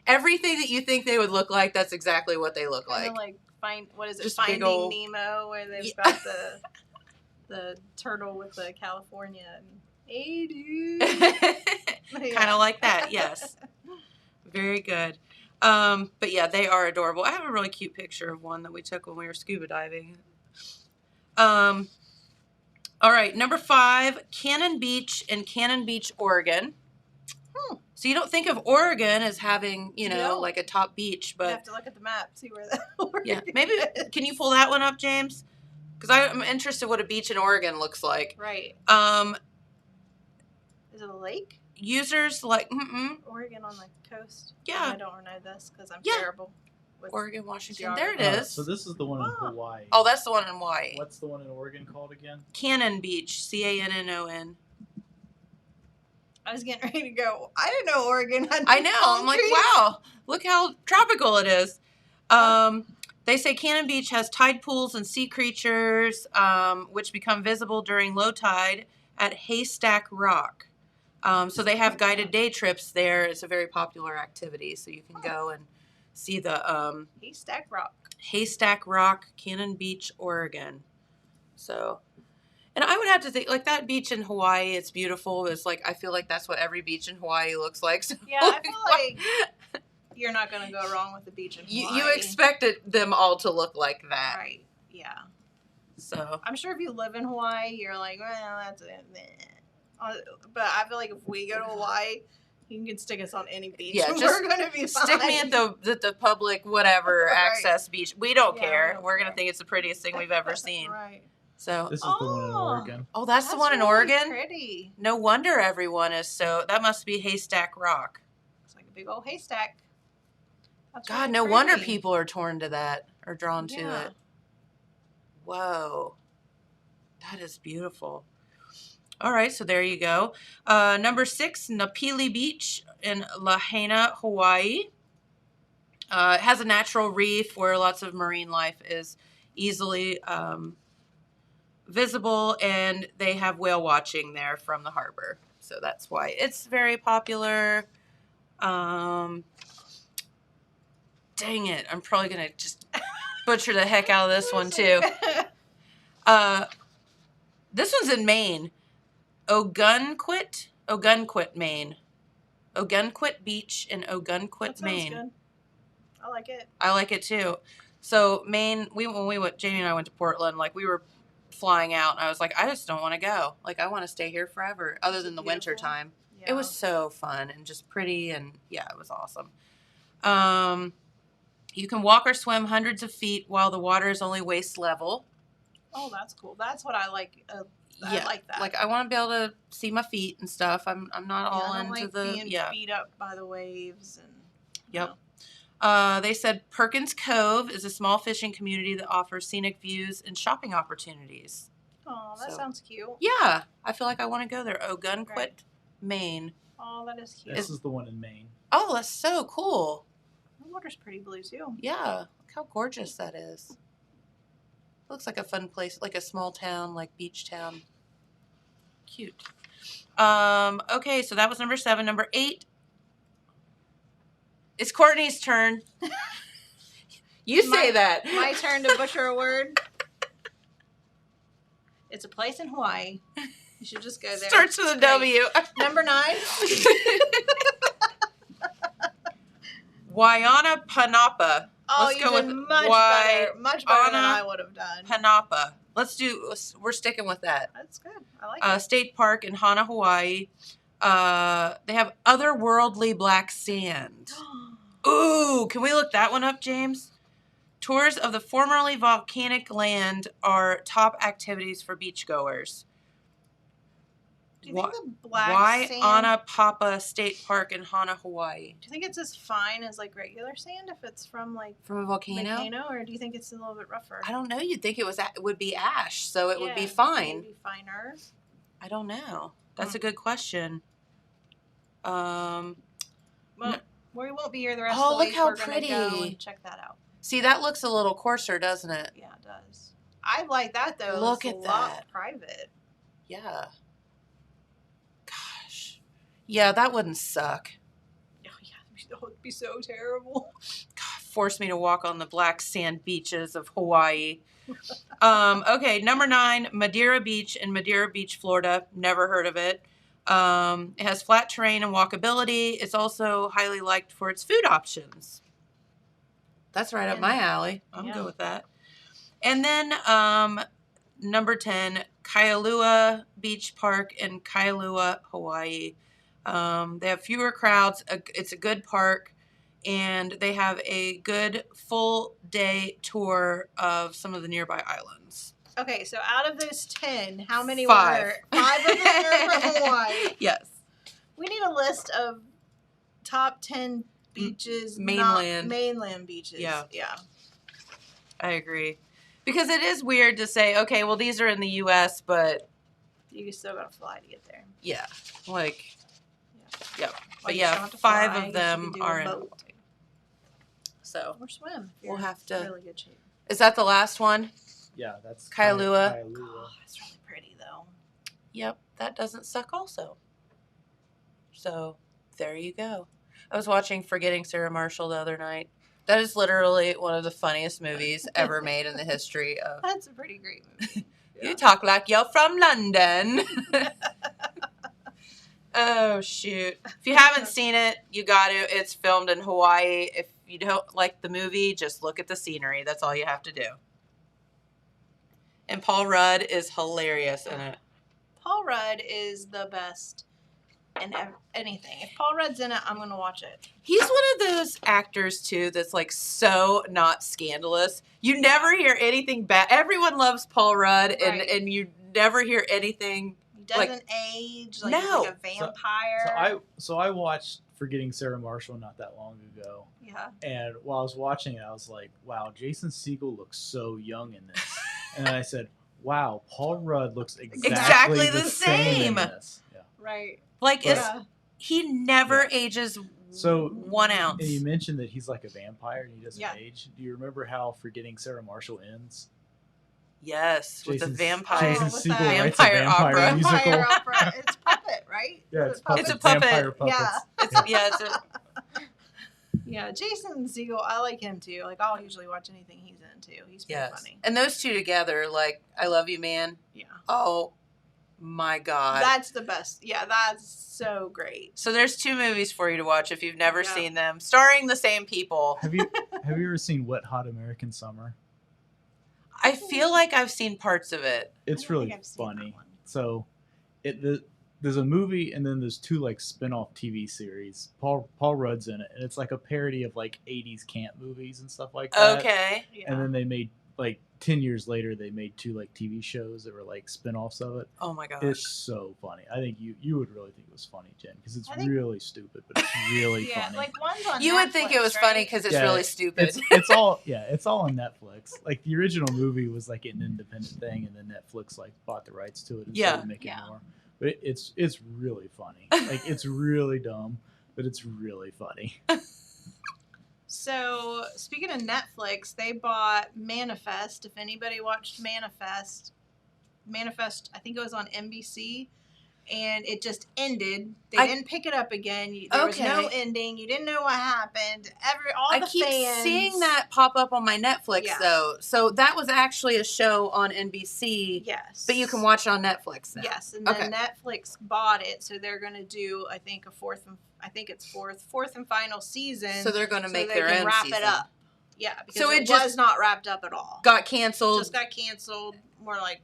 everything that you think they would look like. That's exactly what they look Kinda like. Just Finding big old- Nemo, where they've got the turtle with the California and hey dude. Kind of like that, yes. Very good. But yeah, they are adorable. I have a really cute picture of one that we took when we were scuba diving. All right, number 5, Cannon Beach in Cannon Beach, Oregon. So you don't think of Oregon as having, No. like a top beach, You but have to look at the map, see where that yeah, maybe, can you pull that one up, James? Because I'm interested what a beach in Oregon looks like. Right. Is it a lake? Users like, Oregon on the coast. Yeah. I don't know this because I'm Yeah. terrible with Oregon, Washington. geography. There it is. So this is the one in Oh. Hawaii. Oh, that's the one in Hawaii. What's the one in Oregon called again? Cannon Beach, Cannon. I was getting ready to go. I didn't know Oregon had I know. palm I'm like, trees. wow, look how tropical it is. They say Cannon Beach has tide pools and sea creatures, which become visible during low tide at Haystack Rock. So they have guided day trips there. It's a very popular activity. So you can go and see the Haystack Rock, Cannon Beach, Oregon. So, and I would have to think, like, that beach in Hawaii, it's beautiful. It's like, I feel like that's what every beach in Hawaii looks like. So, Yeah, I feel like you're not going to go wrong with the beach in Hawaii. You expected them all to look like that. Right, yeah. So I'm sure if you live in Hawaii, you're like, well, that's it. But I feel like if we go to Hawaii, you can stick us on any beach. Yeah, just we're going to be fine. stick me at the public whatever Right. access beach. We don't Yeah, care. we don't We're gonna care. think it's the prettiest thing we've ever seen. Right. So This is the one in Oregon. oh, that's the one in really Oregon. Pretty. No wonder everyone is so. That must be Haystack Rock. It's like a big old haystack. That's God, really no wonder pretty. people are torn to that or drawn to Yeah. it. Whoa, that is beautiful. All right, so there you go. Number 6, Napili Beach in Lahaina, Hawaii. It has a natural reef where lots of marine life is easily visible, and they have whale watching there from the harbor. So that's why it's very popular. Dang it, I'm probably going to just butcher the heck out of this one too. This one's in Maine. Ogunquit, Maine. Ogunquit Beach in Ogunquit, That sounds Maine. good. I like it. I like it too. So Maine, Jamie and I went to Portland, like we were flying out, and I was like, I just don't want to go. Like I want to stay here forever, other than the winter time. Yeah. It was so fun and just pretty, and yeah, it was awesome. You can walk or swim hundreds of feet while the water is only waist level. Oh, that's cool. That's what I like. Yeah, I like that. Like I want to be able to see my feet and stuff. I'm not all I don't into like the being beat up by the waves and. Yep. They said Perkins Cove is a small fishing community that offers scenic views and shopping opportunities. Oh, that So- sounds cute. Yeah, I feel like I want to go there. Ogunquit, Right. Maine. Oh, that is cute. This is the one in Maine. Oh, that's so cool. The water's pretty blue too. Yeah, look how gorgeous that is. Looks like a fun place, like a small town, like beach town. Cute. Okay, so that was number 7. Number 8. It's Courtney's turn. You say that. My turn to butcher a word. It's a place in Hawaii. You should just go there. Starts with a It's great. W. Number 9. Waiana Panapa. Oh, Let's you go did with much better. Much better than Waiana I would have done. Panapa. We're sticking with that. That's good. I like it. State Park in Hana, Hawaii. They have otherworldly black sand. Ooh, can we look that one up, James? Tours of the formerly volcanic land are top activities for beachgoers. Do you think the black sand? Waiana Papa State Park in Hana, Hawaii. Do you think it's as fine as like regular sand if it's from like From a volcano? or do you think it's a little bit rougher? I don't know. You'd think it would be ash, so it would be Yeah, fine. Maybe finer. I don't know. That's a good question. Well, we won't be here the rest Oh, of the look week. how We're gonna go pretty. and check that out. See, that looks a little coarser, doesn't it? Yeah, it does. I like that though. Look It's at a lot that. private. Yeah. Gosh. Yeah, that wouldn't suck. Oh yeah, that would be so terrible. God, force me to walk on the black sand beaches of Hawaii. Okay, number 9, Madeira Beach in Madeira Beach, Florida. Never heard of it. It has flat terrain and walkability. It's also highly liked for its food options. That's right up my alley. I'm Yeah. good with that. And then number 10, Kailua Beach Park in Kailua, Hawaii. They have fewer crowds. It's a good park, and they have a good full day tour of some of the nearby islands. Okay, so out of those 10, how many 5. were 5 of them were from Hawaii? Yes. We need a list of top 10 beaches, Mainland. mainland beaches. Yeah. Yeah. I agree. Because it is weird to say, okay, well, these are in the U.S., but You still gotta fly to get there. yeah, like, yep. Well, But you yeah, don't have to 5 fly, of you them can do a are in boat. Hawaii. So, Or swim. if We'll you're have to- in really good shape. is that the last one? Yeah, that's Kailua. Oh, that's really pretty though. Yep, that doesn't suck also. So there you go. I was watching Forgetting Sarah Marshall the other night. That is literally one of the funniest movies ever made in the history of. That's a pretty great movie. You talk like you're from London. Oh, shoot. If you haven't seen it, you got to. It's filmed in Hawaii. If you don't like the movie, just look at the scenery. That's all you have to do. And Paul Rudd is hilarious in it. Paul Rudd is the best in anything. If Paul Rudd's in it, I'm going to watch it. He's one of those actors, too, that's like so not scandalous. You never hear anything bad. Everyone loves Paul Rudd, and you never hear anything. He doesn't age. Like, no. He's like a vampire. So I watched Forgetting Sarah Marshall not that long ago. Yeah. And while I was watching it, I was like, wow, Jason Segel looks so young in this. And then I said, wow, Paul Rudd looks exactly the same in this. Yeah. Right. Like, he never ages 1 ounce. And you mentioned that he's like a vampire and he doesn't age. Do you remember how Forgetting Sarah Marshall ends? Yes, with the vampire. Jason with Segel that writes a vampire opera. musical. Vampire opera. It's puppet, right? Yeah, it's puppet. It's a puppet. Vampire puppets. Yeah. Yeah, Jason Segel, I like him too. Like, I'll usually watch anything he's into. He's pretty funny. And those two together, like, I Love You, Man. Yeah. Oh, my God. That's the best. Yeah, that's so great. So there's 2 movies for you to watch if you've never seen them, starring the same people. Have you ever seen Wet Hot American Summer? I feel like I've seen parts of it. It's really funny. So, there's a movie and then there's 2 like spin-off TV series. Paul Rudd's in it, and it's like a parody of like 80s camp movies and stuff like that. Okay. Yeah. And then they made like 10 years later they made 2 like TV shows that were like spin-offs of it. Oh my gosh. It's so funny. I think you would really think it was funny, Jen, because it's really stupid, but it's really funny. Like one's on you Netflix, would think it was funny because it's really stupid. It's all on Netflix. Like the original movie was like an independent thing, and then Netflix like bought the rights to it and started making more. But it's really funny. Like it's really dumb, but it's really funny. So, speaking of Netflix, they bought Manifest. If anybody watched Manifest, I think it was on NBC, and it just ended. They didn't pick it up again. There was no ending. You didn't know what happened. I keep seeing that pop up on my Netflix, though. So that was actually a show on NBC. Yes. But you can watch it on Netflix now. Yes, and then Netflix bought it, so they're going to do, I think, fourth and final season. So they're going to make their own wrap season. it up. Yeah, because so it was not wrapped up at all. Got canceled. Just got canceled. More like.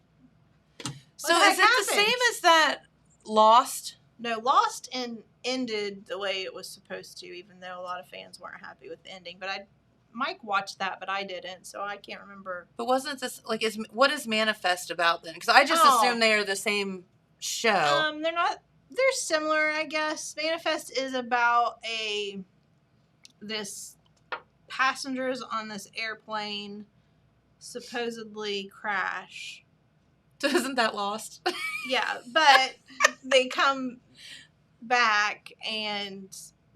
So is it the same as that Lost? No, Lost ended the way it was supposed to, even though a lot of fans weren't happy with the ending. But Mike watched that, but I didn't, so I can't remember. But wasn't this like what is Manifest about then? Because I just assume they are the same show. They're not. They're similar, I guess. Manifest is about this passengers on this airplane supposedly crash. So isn't that Lost? Yeah, but they come back and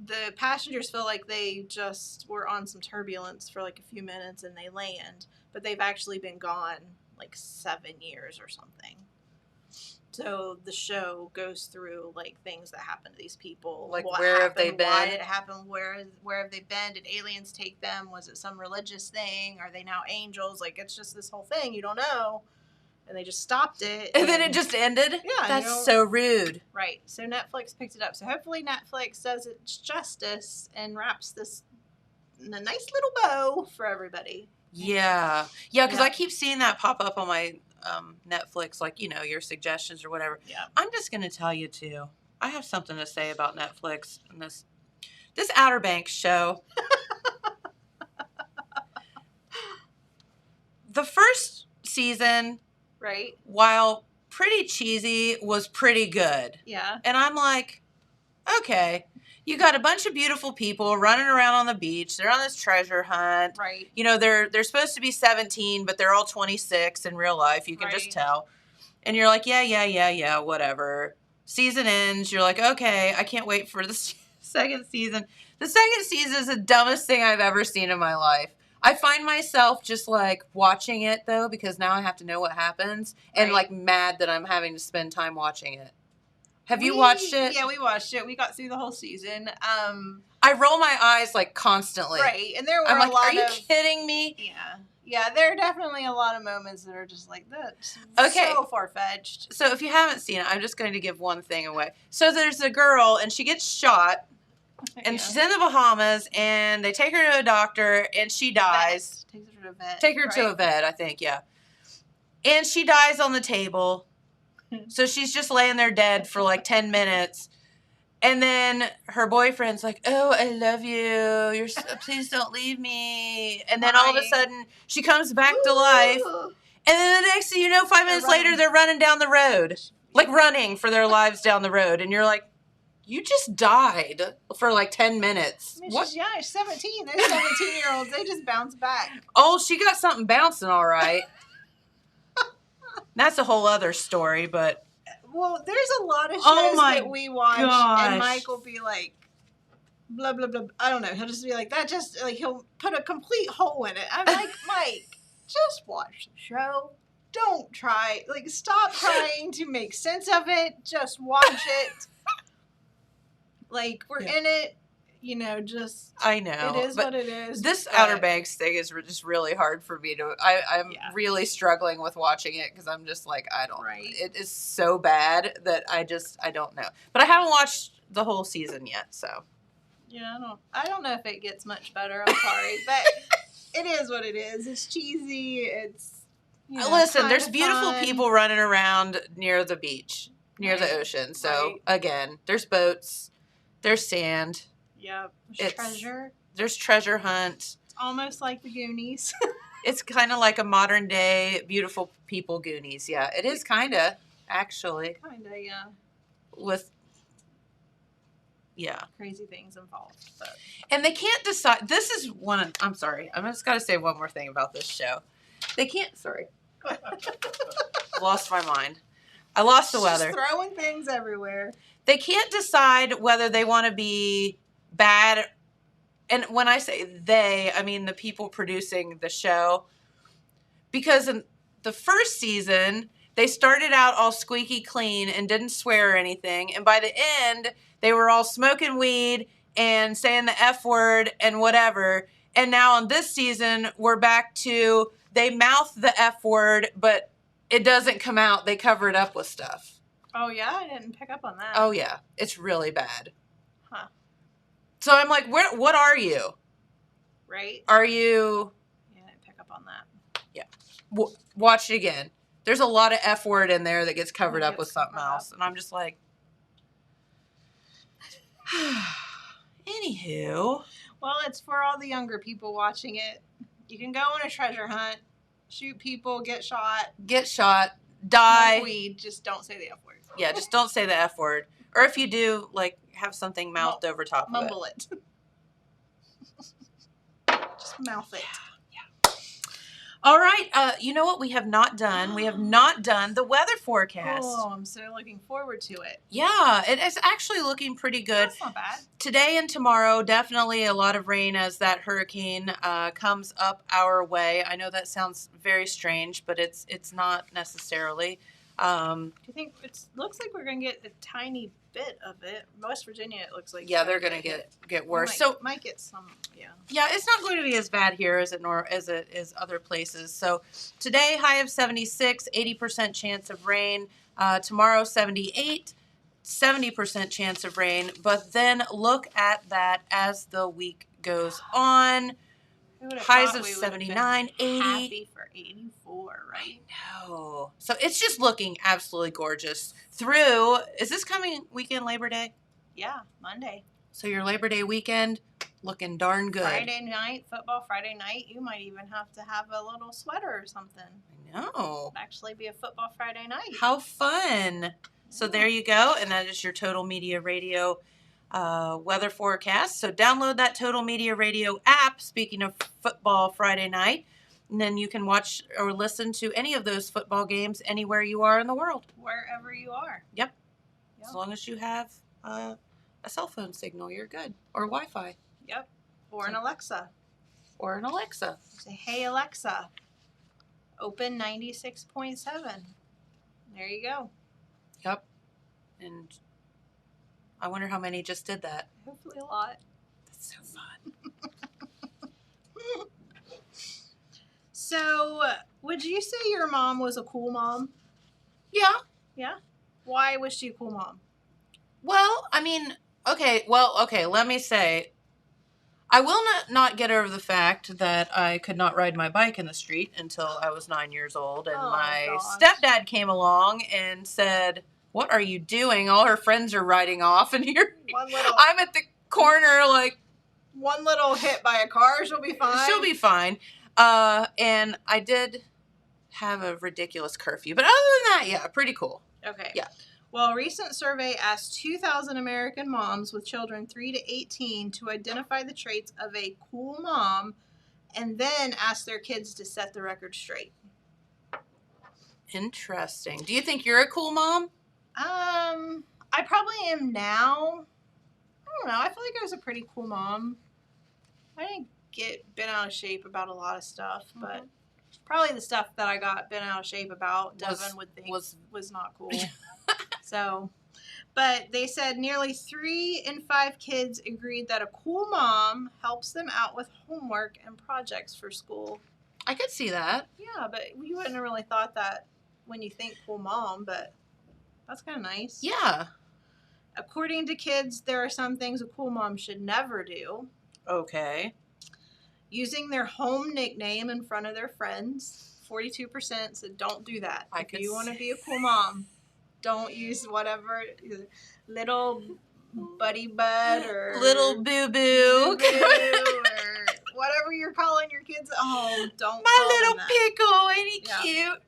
the passengers feel like they just were on some turbulence for like a few minutes and they land, but they've actually been gone like 7 years or something. So the show goes through like things that happen to these people. Like what where happened, have they been? Why did it happen? Where have they been? Did aliens take them? Was it some religious thing? Are they now angels? Like it's just this whole thing. You don't know. And they just stopped it. And then it just ended? Yeah. That's so rude. Right. So Netflix picked it up. So hopefully Netflix does its justice and wraps this in a nice little bow for everybody. Yeah. Yeah, because I keep seeing that pop up on my Netflix, like, your suggestions or whatever. Yeah. I'm just going to tell you, too. I have something to say about Netflix and this Outer Banks show. The first season, right, while pretty cheesy, was pretty good. Yeah. And I'm like, okay, you got a bunch of beautiful people running around on the beach. They're on this treasure hunt. Right. They're supposed to be 17, but they're all 26 in real life. You can just tell. And you're like, yeah, whatever. Season ends. You're like, okay, I can't wait for the second season. The second season is the dumbest thing I've ever seen in my life. I find myself just like watching it though, because now I have to know what happens and like mad that I'm having to spend time watching it. Have you watched it? Yeah, we watched it. We got through the whole season. I roll my eyes like constantly. Right, and there were I'm like, a lot are you of kidding me? yeah. There are definitely a lot of moments that are just like that's so far fetched. So if you haven't seen it, I'm just going to give one thing away. So there's a girl and she gets shot, and she's in the Bahamas, and they take her to a doctor, and she dies. Takes her to a vet. Take her to a vet, I think, yeah. And she dies on the table. So she's just laying there dead for like 10 minutes. And then her boyfriend's like, "Oh, I love you. Please don't leave me." And then all of a sudden, she comes back to life. And then the next thing you know, 5 minutes later, they're running down the road. Like running for their lives down the road. And you're like, you just died for like 10 minutes. I mean, she's young. She's 17. They're 17-year-olds. They just bounce back. Oh, she got something bouncing all right. That's a whole other story, but... Well, there's a lot of shows that we watch, and Mike will be like, blah, blah, blah. I don't know. He'll just be like, that just, like, he'll put a complete hole in it. I'm like, Mike, just watch the show. Don't try. Like, stop trying to make sense of it. Just watch it. Like, we're in it. You know, just... I know. It is what it is. This Outer Banks thing is just really hard for me to... I'm really struggling with watching it because I'm just like, I don't... Right. It is so bad that I don't know. But I haven't watched the whole season yet, so... Yeah, I don't know if it gets much better. I'm sorry. But it is what it is. It's cheesy. It's... You know, listen, there's beautiful fun. people running around near the beach, near the ocean. So, again, there's boats, there's sand... Yep. There's treasure. There's treasure hunt. It's almost like the Goonies. It's kind of like a modern day beautiful people Goonies. Yeah, it is kind of, actually. Kind of, yeah. With, crazy things involved. But. And they can't decide. This is one. I'm sorry. I'm just got to say one more thing about this show. They can't. Sorry. Lost my mind. I lost the weather. Just throwing things everywhere. They can't decide whether they want to be bad, and when I say they, I mean the people producing the show, because in the first season they started out all squeaky clean and didn't swear or anything, and by the end they were all smoking weed and saying the F word and whatever, and now on this season we're back to they mouth the F word but it doesn't come out, they cover it up with stuff. Oh yeah, I didn't pick up on that. Oh yeah, it's really bad. Huh. So I'm like, what are you? Right. Are you... Yeah, I didn't pick up on that. Yeah. Watch it again. There's a lot of F word in there that gets covered up with something else. And I'm just like... Anywho. Well, it's for all the younger people watching it. You can go on a treasure hunt, shoot people, get shot. Die. Smoke weed, just don't say the F word. Yeah, just don't say the F word. Or if you do, like, have something mouthed over top of it. Mumble it. Just mouth it. Yeah. All right. You know what we have not done? We have not done the weather forecast. Oh, I'm so looking forward to it. Yeah, it is actually looking pretty good. That's not bad. Today and tomorrow, definitely a lot of rain as that hurricane comes up our way. I know that sounds very strange, but it's not necessarily. Do you think it looks like we're gonna get a tiny bit of it? West Virginia, it looks like. Yeah, they're gonna get worse. So might get some. Yeah. Yeah, it's not going to be as bad here as it is other places. So today, high of 76, 80% chance of rain. Tomorrow, 78, 70% chance of rain. But then look at that as the week goes on. Highs of 79, 80. Happy for 84, right? I know. So it's just looking absolutely gorgeous. Is this coming weekend, Labor Day? Yeah, Monday. So your Labor Day weekend looking darn good. Friday night, football Friday night. You might even have to have a little sweater or something. I know. It'd actually be a football Friday night. How fun. So there you go. And that is your Total Media Radio weather forecast. So download that Total Media Radio app, speaking of football Friday night, and then you can watch or listen to any of those football games anywhere you are in the world. Wherever you are. Yep. As long as you have a cell phone signal, you're good. Or Wi-Fi. Yep. Or an Alexa. Say, hey, Alexa, open 96.7. There you go. Yep. And I wonder how many just did that. Hopefully a lot. That's so fun. So, would you say your mom was a cool mom? Yeah. Yeah? Why was she a cool mom? Well, I mean, okay, let me say, I will not get over the fact that I could not ride my bike in the street until I was 9 years old, and my stepdad came along and said, "What are you doing? All her friends are riding off, and I'm at the corner, like..." One little hit by a car, she'll be fine. She'll be fine. And I did have a ridiculous curfew, but other than that, yeah, pretty cool. Okay. Yeah. Well, a recent survey asked 2,000 American moms with children 3 to 18 to identify the traits of a cool mom, and then asked their kids to set the record straight. Interesting. Do you think you're a cool mom? I probably am now. I don't know. I feel like I was a pretty cool mom. I didn't get bent out of shape about a lot of stuff, but probably the stuff that I got bent out of shape about, Devin would think was not cool. So, but they said nearly 3 in 5 kids agreed that a cool mom helps them out with homework and projects for school. I could see that. Yeah, but you wouldn't have really thought that when you think cool mom, but that's kind of nice. Yeah. According to kids, there are some things a cool mom should never do. Okay. Using their home nickname in front of their friends. 42% said don't do that. If you want to be a cool mom, don't use whatever, little buddy bud or little boo-boo or whatever you're calling your kids at home. Don't my call little them that. pickle, ain't he cute?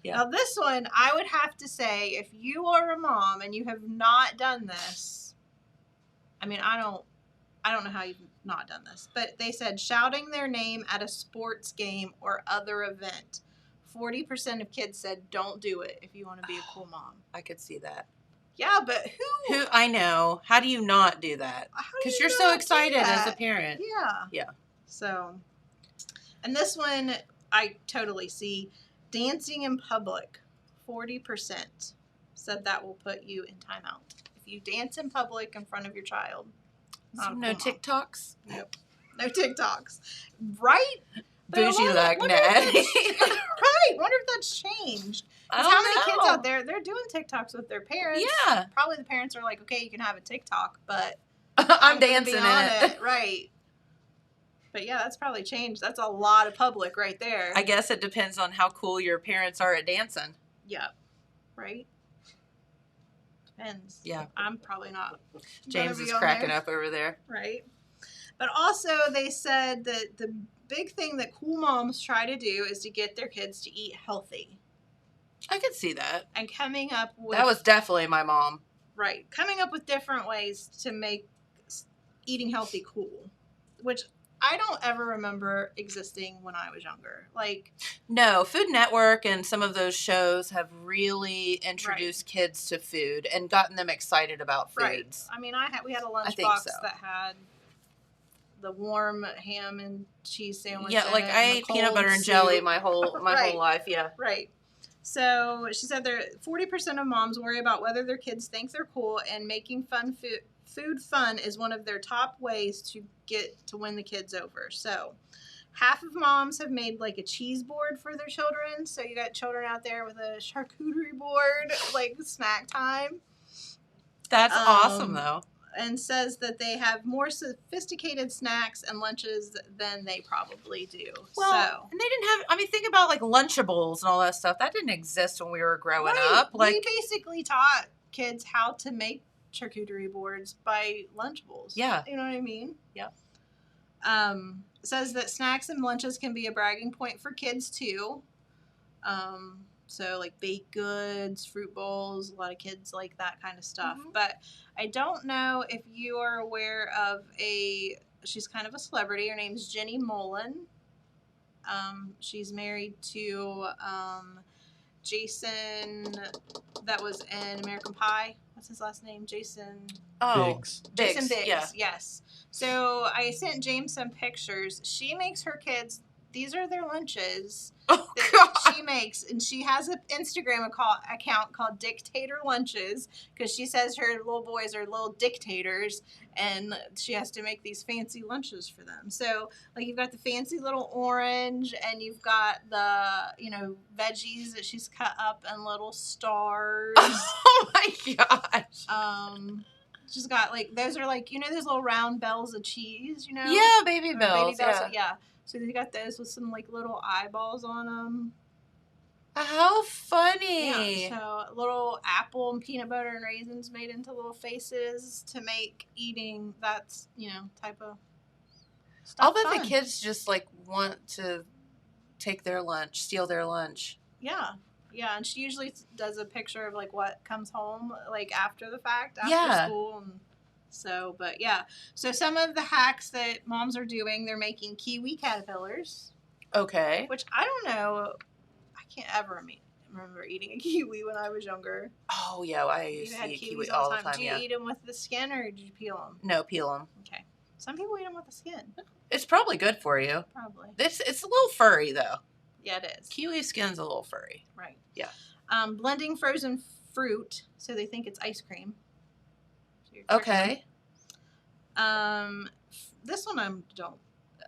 Yeah. Now this one, I would have to say, if you are a mom and you have not done this, I mean, I don't know how you've not done this, but they said shouting their name at a sports game or other event. 40% of kids said don't do it if you want to be a cool mom. I could see that. Yeah, but who? I know. How do you not do that? Because you're so excited as a parent. Yeah. Yeah. So, and this one I totally see. Dancing in public. 40% said that will put you in timeout. If you dance in public in front of your child. So no TikToks? Nope. No TikToks. Right? Bougie like Ned. Right. Wonder if that's changed. How many kids out there, they're doing TikToks with their parents. Yeah. Probably the parents are like, okay, you can have a TikTok, but I'm dancing in it. Right. But yeah, that's probably changed. That's a lot of public right there. I guess it depends on how cool your parents are at dancing. Yeah. Right? Depends. Yeah. I'm probably not. James is cracking up over there. Right. But also they said that the big thing that cool moms try to do is to get their kids to eat healthy. I could see that. And coming up with... That was definitely my mom. Right. Coming up with different ways to make eating healthy cool. Which I don't ever remember existing when I was younger. Like... No, Food Network and some of those shows have really introduced kids to food and gotten them excited about foods. Right. I mean, we had a lunchbox that had the warm ham and cheese sandwich. Yeah, like I ate peanut butter and jelly my whole life. Yeah. Right. So she said 40% of moms worry about whether their kids think they're cool, and making food fun is one of their top ways to get to win the kids over. So half of moms have made like a cheese board for their children. So you got children out there with a charcuterie board, like snack time. That's awesome though. And says that they have more sophisticated snacks and lunches than they probably do. Well, and they didn't have, I mean, think about like Lunchables and all that stuff. That didn't exist when we were growing up. Like, we basically taught kids how to make charcuterie boards by Lunchables. Yeah. You know what I mean? Yep. Says that snacks and lunches can be a bragging point for kids too. So like baked goods, fruit bowls, a lot of kids like that kind of stuff. Mm-hmm. But I don't know if you are aware of she's kind of a celebrity. Her name's Jenny Mollen. She's married to Jason that was in American Pie. What's his last name? Jason Biggs. Jason Biggs, yeah. yes. So I sent James some pictures. She makes her kids these are their lunches Oh, that God. she makes, and she has an Instagram account called Dictator Lunches because she says her little boys are little dictators, and she has to make these fancy lunches for them. So, like, you've got the fancy little orange, and you've got the veggies that she's cut up in little stars. Oh, my gosh. She's got like those are like those little round bells of cheese, Yeah, baby Or bells. Yeah. yeah. So they got those with some like little eyeballs on them. How funny. Yeah. So little apple and peanut butter and raisins made into little faces to make eating. That's type of stuff. I'll bet fun. the kids just like want to take their lunch, steal their lunch. Yeah. Yeah, and she usually does a picture of like what comes home like after the fact, after Yeah. school, and so. But yeah, so some of the hacks that moms are doing, they're making kiwi caterpillars, Okay. which I don't know. I can't ever remember eating a kiwi when I was younger. Oh, yeah. I You used to had eat kiwis kiwi all the time. Do you Yeah. eat them with the skin or did you peel them? No, peel them. Okay, some people eat them with the skin, It's probably good for you. probably. It's a little furry, though. Yeah, it is. Kiwi skin's a little furry. Right. Yeah. Blending frozen fruit so they think it's ice cream. So you're tricking them. Okay. This one I don't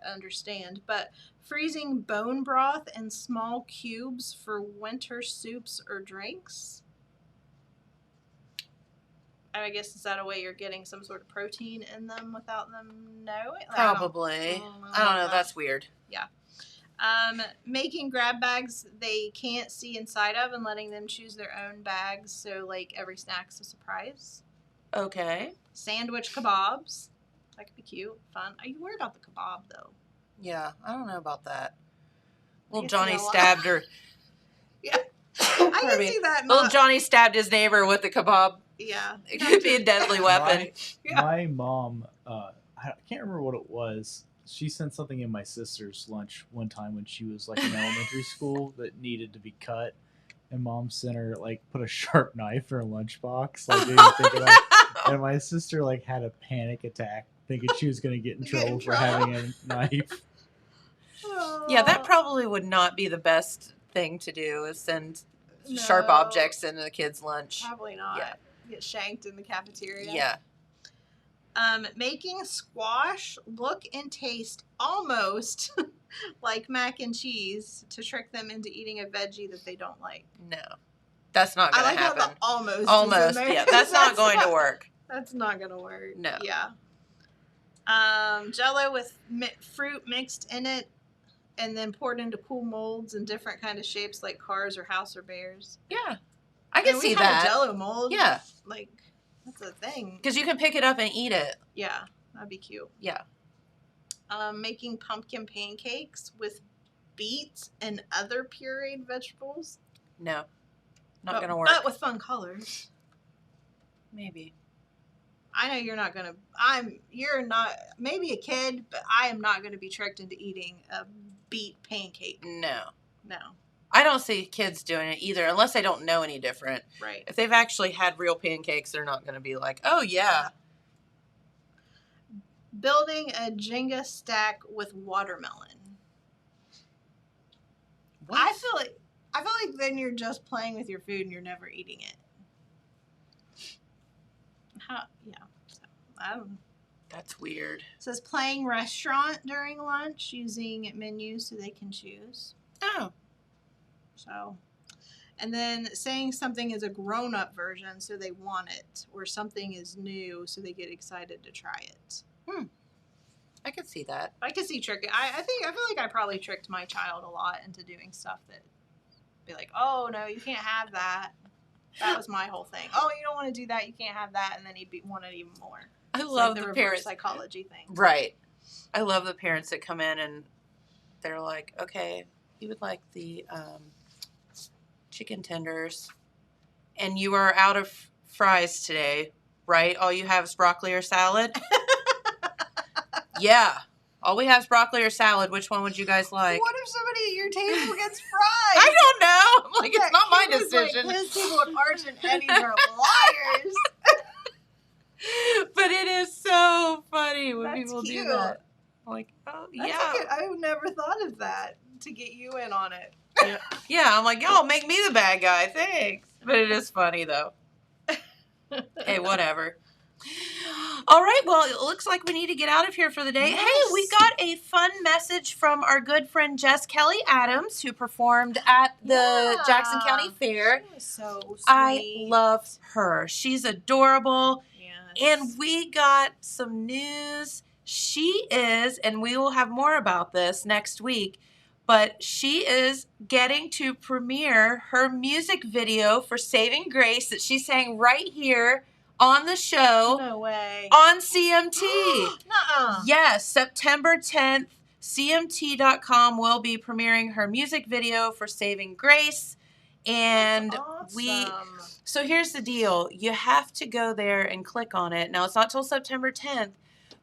understand, but freezing bone broth in small cubes for winter soups or drinks. I guess, is that a way you're getting some sort of protein in them without them knowing? Probably. I don't know. That's weird. Making grab bags they can't see inside of and letting them choose their own bags, so like every snack's a surprise. Okay. Sandwich kebabs. That could be cute, fun. Are you worried about the kebab though? Yeah. I don't know about that. Little guess Johnny you know what? stabbed her. Yeah. I Pardon can me. see that. Little Not, Johnny stabbed his neighbor with the kebab. yeah. It could be a deadly weapon. My mom, I can't remember what it was. She sent something in my sister's lunch one time when she was like in elementary school that needed to be cut, and mom sent her like put a sharp knife in her lunchbox. Like didn't think of that. And my sister like had a panic attack, thinking she was gonna get in trouble for having a knife. Yeah, that probably would not be the best thing to do, is send sharp No. objects into the kids' lunch. Probably not. Yeah. Get shanked in the cafeteria. Yeah. Making squash look and taste almost like mac and cheese to trick them into eating a veggie that they don't like. No. That's not going I to like how happen. the almost. is in Almost. there, Yeah. 'cause That's not going to work. That's not gonna work. No. Yeah. Jello with fruit mixed in it, and then poured into cool molds in different kind of shapes like cars or house or bears. Yeah. I can mean, see we had that. a Jello mold. Yeah. Like that's a thing. Because you can pick it up and eat it. Yeah, that'd be cute. Yeah. Making pumpkin pancakes with beets and other pureed vegetables. No. Not going to work. But with fun colors. Maybe. I know you're not gonna. You're not. Maybe a kid, but I am not gonna be tricked into eating a beet pancake. No. No. I don't see kids doing it either, unless they don't know any different. Right. If they've actually had real pancakes, they're not going to be like, oh, yeah. Building a Jenga stack with watermelon. What? I feel like then you're just playing with your food and you're never eating it. Yeah. So, I don't know. That's weird. It says playing restaurant during lunch using menus so they can choose. Oh. So, and then saying something is a grown-up version so they want it, or something is new so they get excited to try it. I could see that. I could see tricking. I feel like I probably tricked my child a lot into doing stuff that be like, oh no, you can't have that. That was my whole thing. Oh, you don't want to do that. You can't have that, and then he'd want it even more. I It's love like the reverse parents. psychology thing. Right. I love the parents that come in and they're like, okay, you would like the chicken tenders, and you are out of fries today, right? All you have is broccoli or salad? Yeah. All we have is broccoli or salad. Which one would you guys like? What if somebody at your table gets fries? I don't know. I'm like, it's not my Kid was decision. Like, this people with Arch and Eddie's are liars. But it is so funny when That's people cute. do that. I'm like, oh, That's yeah. I never thought of that to get you in on it. Yeah, I'm like, y'all make me the bad guy. Thanks. But it is funny, though. Hey, whatever. All right, well, it looks like we need to get out of here for the day. Yes. Hey, we got a fun message from our good friend Jess Kelly Adams, who performed at the Jackson County Fair. She was so sweet. I love her. She's adorable. Yes. And we got some news. She is, and we will have more about this next week, but she is getting to premiere her music video for Saving Grace that she sang right here on the show. No way. On CMT. Nuh-uh. Yes, September 10th, CMT.com will be premiering her music video for Saving Grace. And That's awesome. so here's the deal. You have to go there and click on it. Now, it's not till September 10th.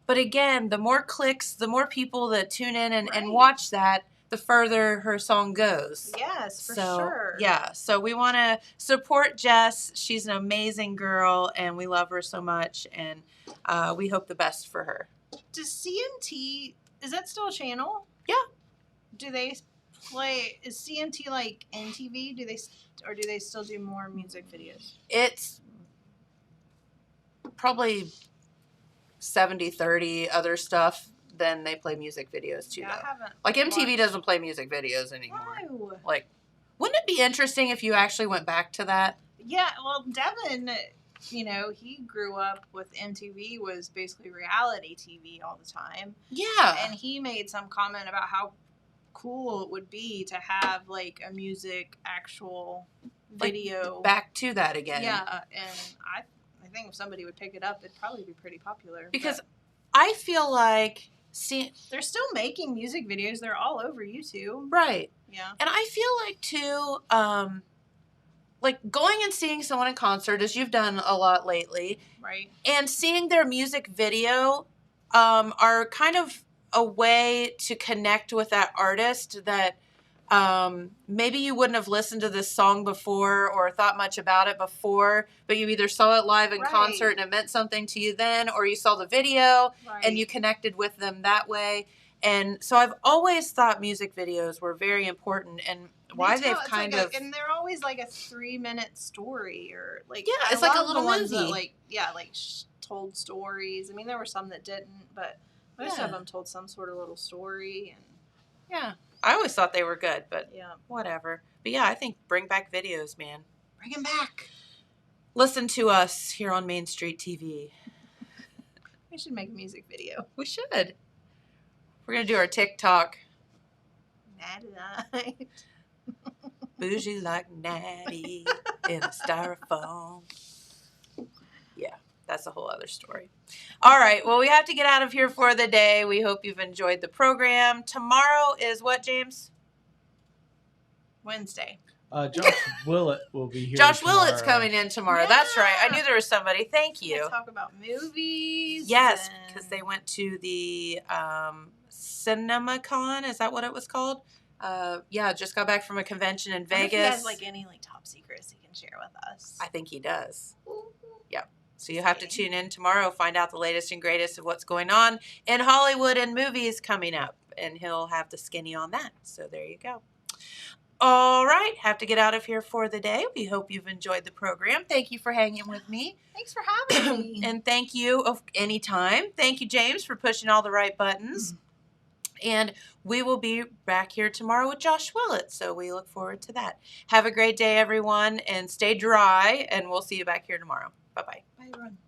But again, the more clicks, the more people that tune in and watch that, the further her song goes. Yes, for So, sure. yeah. So we want to support Jess. She's an amazing girl, and we love her so much. And we hope the best for her. Does CMT, is that still a channel? Yeah. Do they play, is CMT like NTV? Do they still do more music videos? It's probably 70-30 other stuff. Then they play music videos too. Yeah, Though. I haven't. Like MTV watched. doesn't play music videos anymore. No. Like, wouldn't it be interesting if you actually went back to that? Yeah, well, Devin, you know, he grew up with MTV, was basically reality TV all the time. Yeah. And he made some comment about how cool it would be to have like a music actual video. Like, back to that again. Yeah, and I think if somebody would pick it up, it'd probably be pretty popular. Because but I feel like, they're still making music videos. They're all over YouTube. right. Yeah. And I feel like too, like going and seeing someone in concert, as you've done a lot lately, Right. and seeing their music video are kind of a way to connect with that artist that maybe you wouldn't have listened to this song before or thought much about it before, but you either saw it live in Right. concert and it meant something to you then, or you saw the video Right. and you connected with them that way. And so I've always thought music videos were very important, and why they've it's kind like of... and they're always like a 3-minute story, or like, Yeah, I it's like a love little the ones movie. that like told stories. I mean, there were some that didn't, but most Yeah. of them told some sort of little story. And Yeah. I always thought they were good, but yeah, whatever. But yeah, I think bring back videos, man. bring them back. Listen to us here on Main Street TV. We should make a music video. We should. We're going to do our TikTok. Night. Bougie like Natty in a styrofoam. Yeah, that's a whole other story. All right, well, we have to get out of here for the day. We hope you've enjoyed the program. Tomorrow is what, James? Wednesday. Josh Willett will be here. Josh tomorrow. Willett's coming in tomorrow. That's right. I Yeah. knew there was somebody. Thank you. We'll talk about movies. Yes, and- because they went to the CinemaCon. Is that what it was called? Yeah, just got back from a convention in I wonder if Vegas. he has like any like top secrets he can share with us. I think he does. Yep. So you have to tune in tomorrow, find out the latest and greatest of what's going on in Hollywood and movies coming up. And he'll have the skinny on that. So there you go. All right. Have to get out of here for the day. We hope you've enjoyed the program. Thank you for hanging with me. Thanks for having me. And thank you of any time. Thank you, James, for pushing all the right buttons. And we will be back here tomorrow with Josh Willett. So we look forward to that. Have a great day, everyone, and stay dry. And we'll see you back here tomorrow. Bye-bye. Bye, everyone.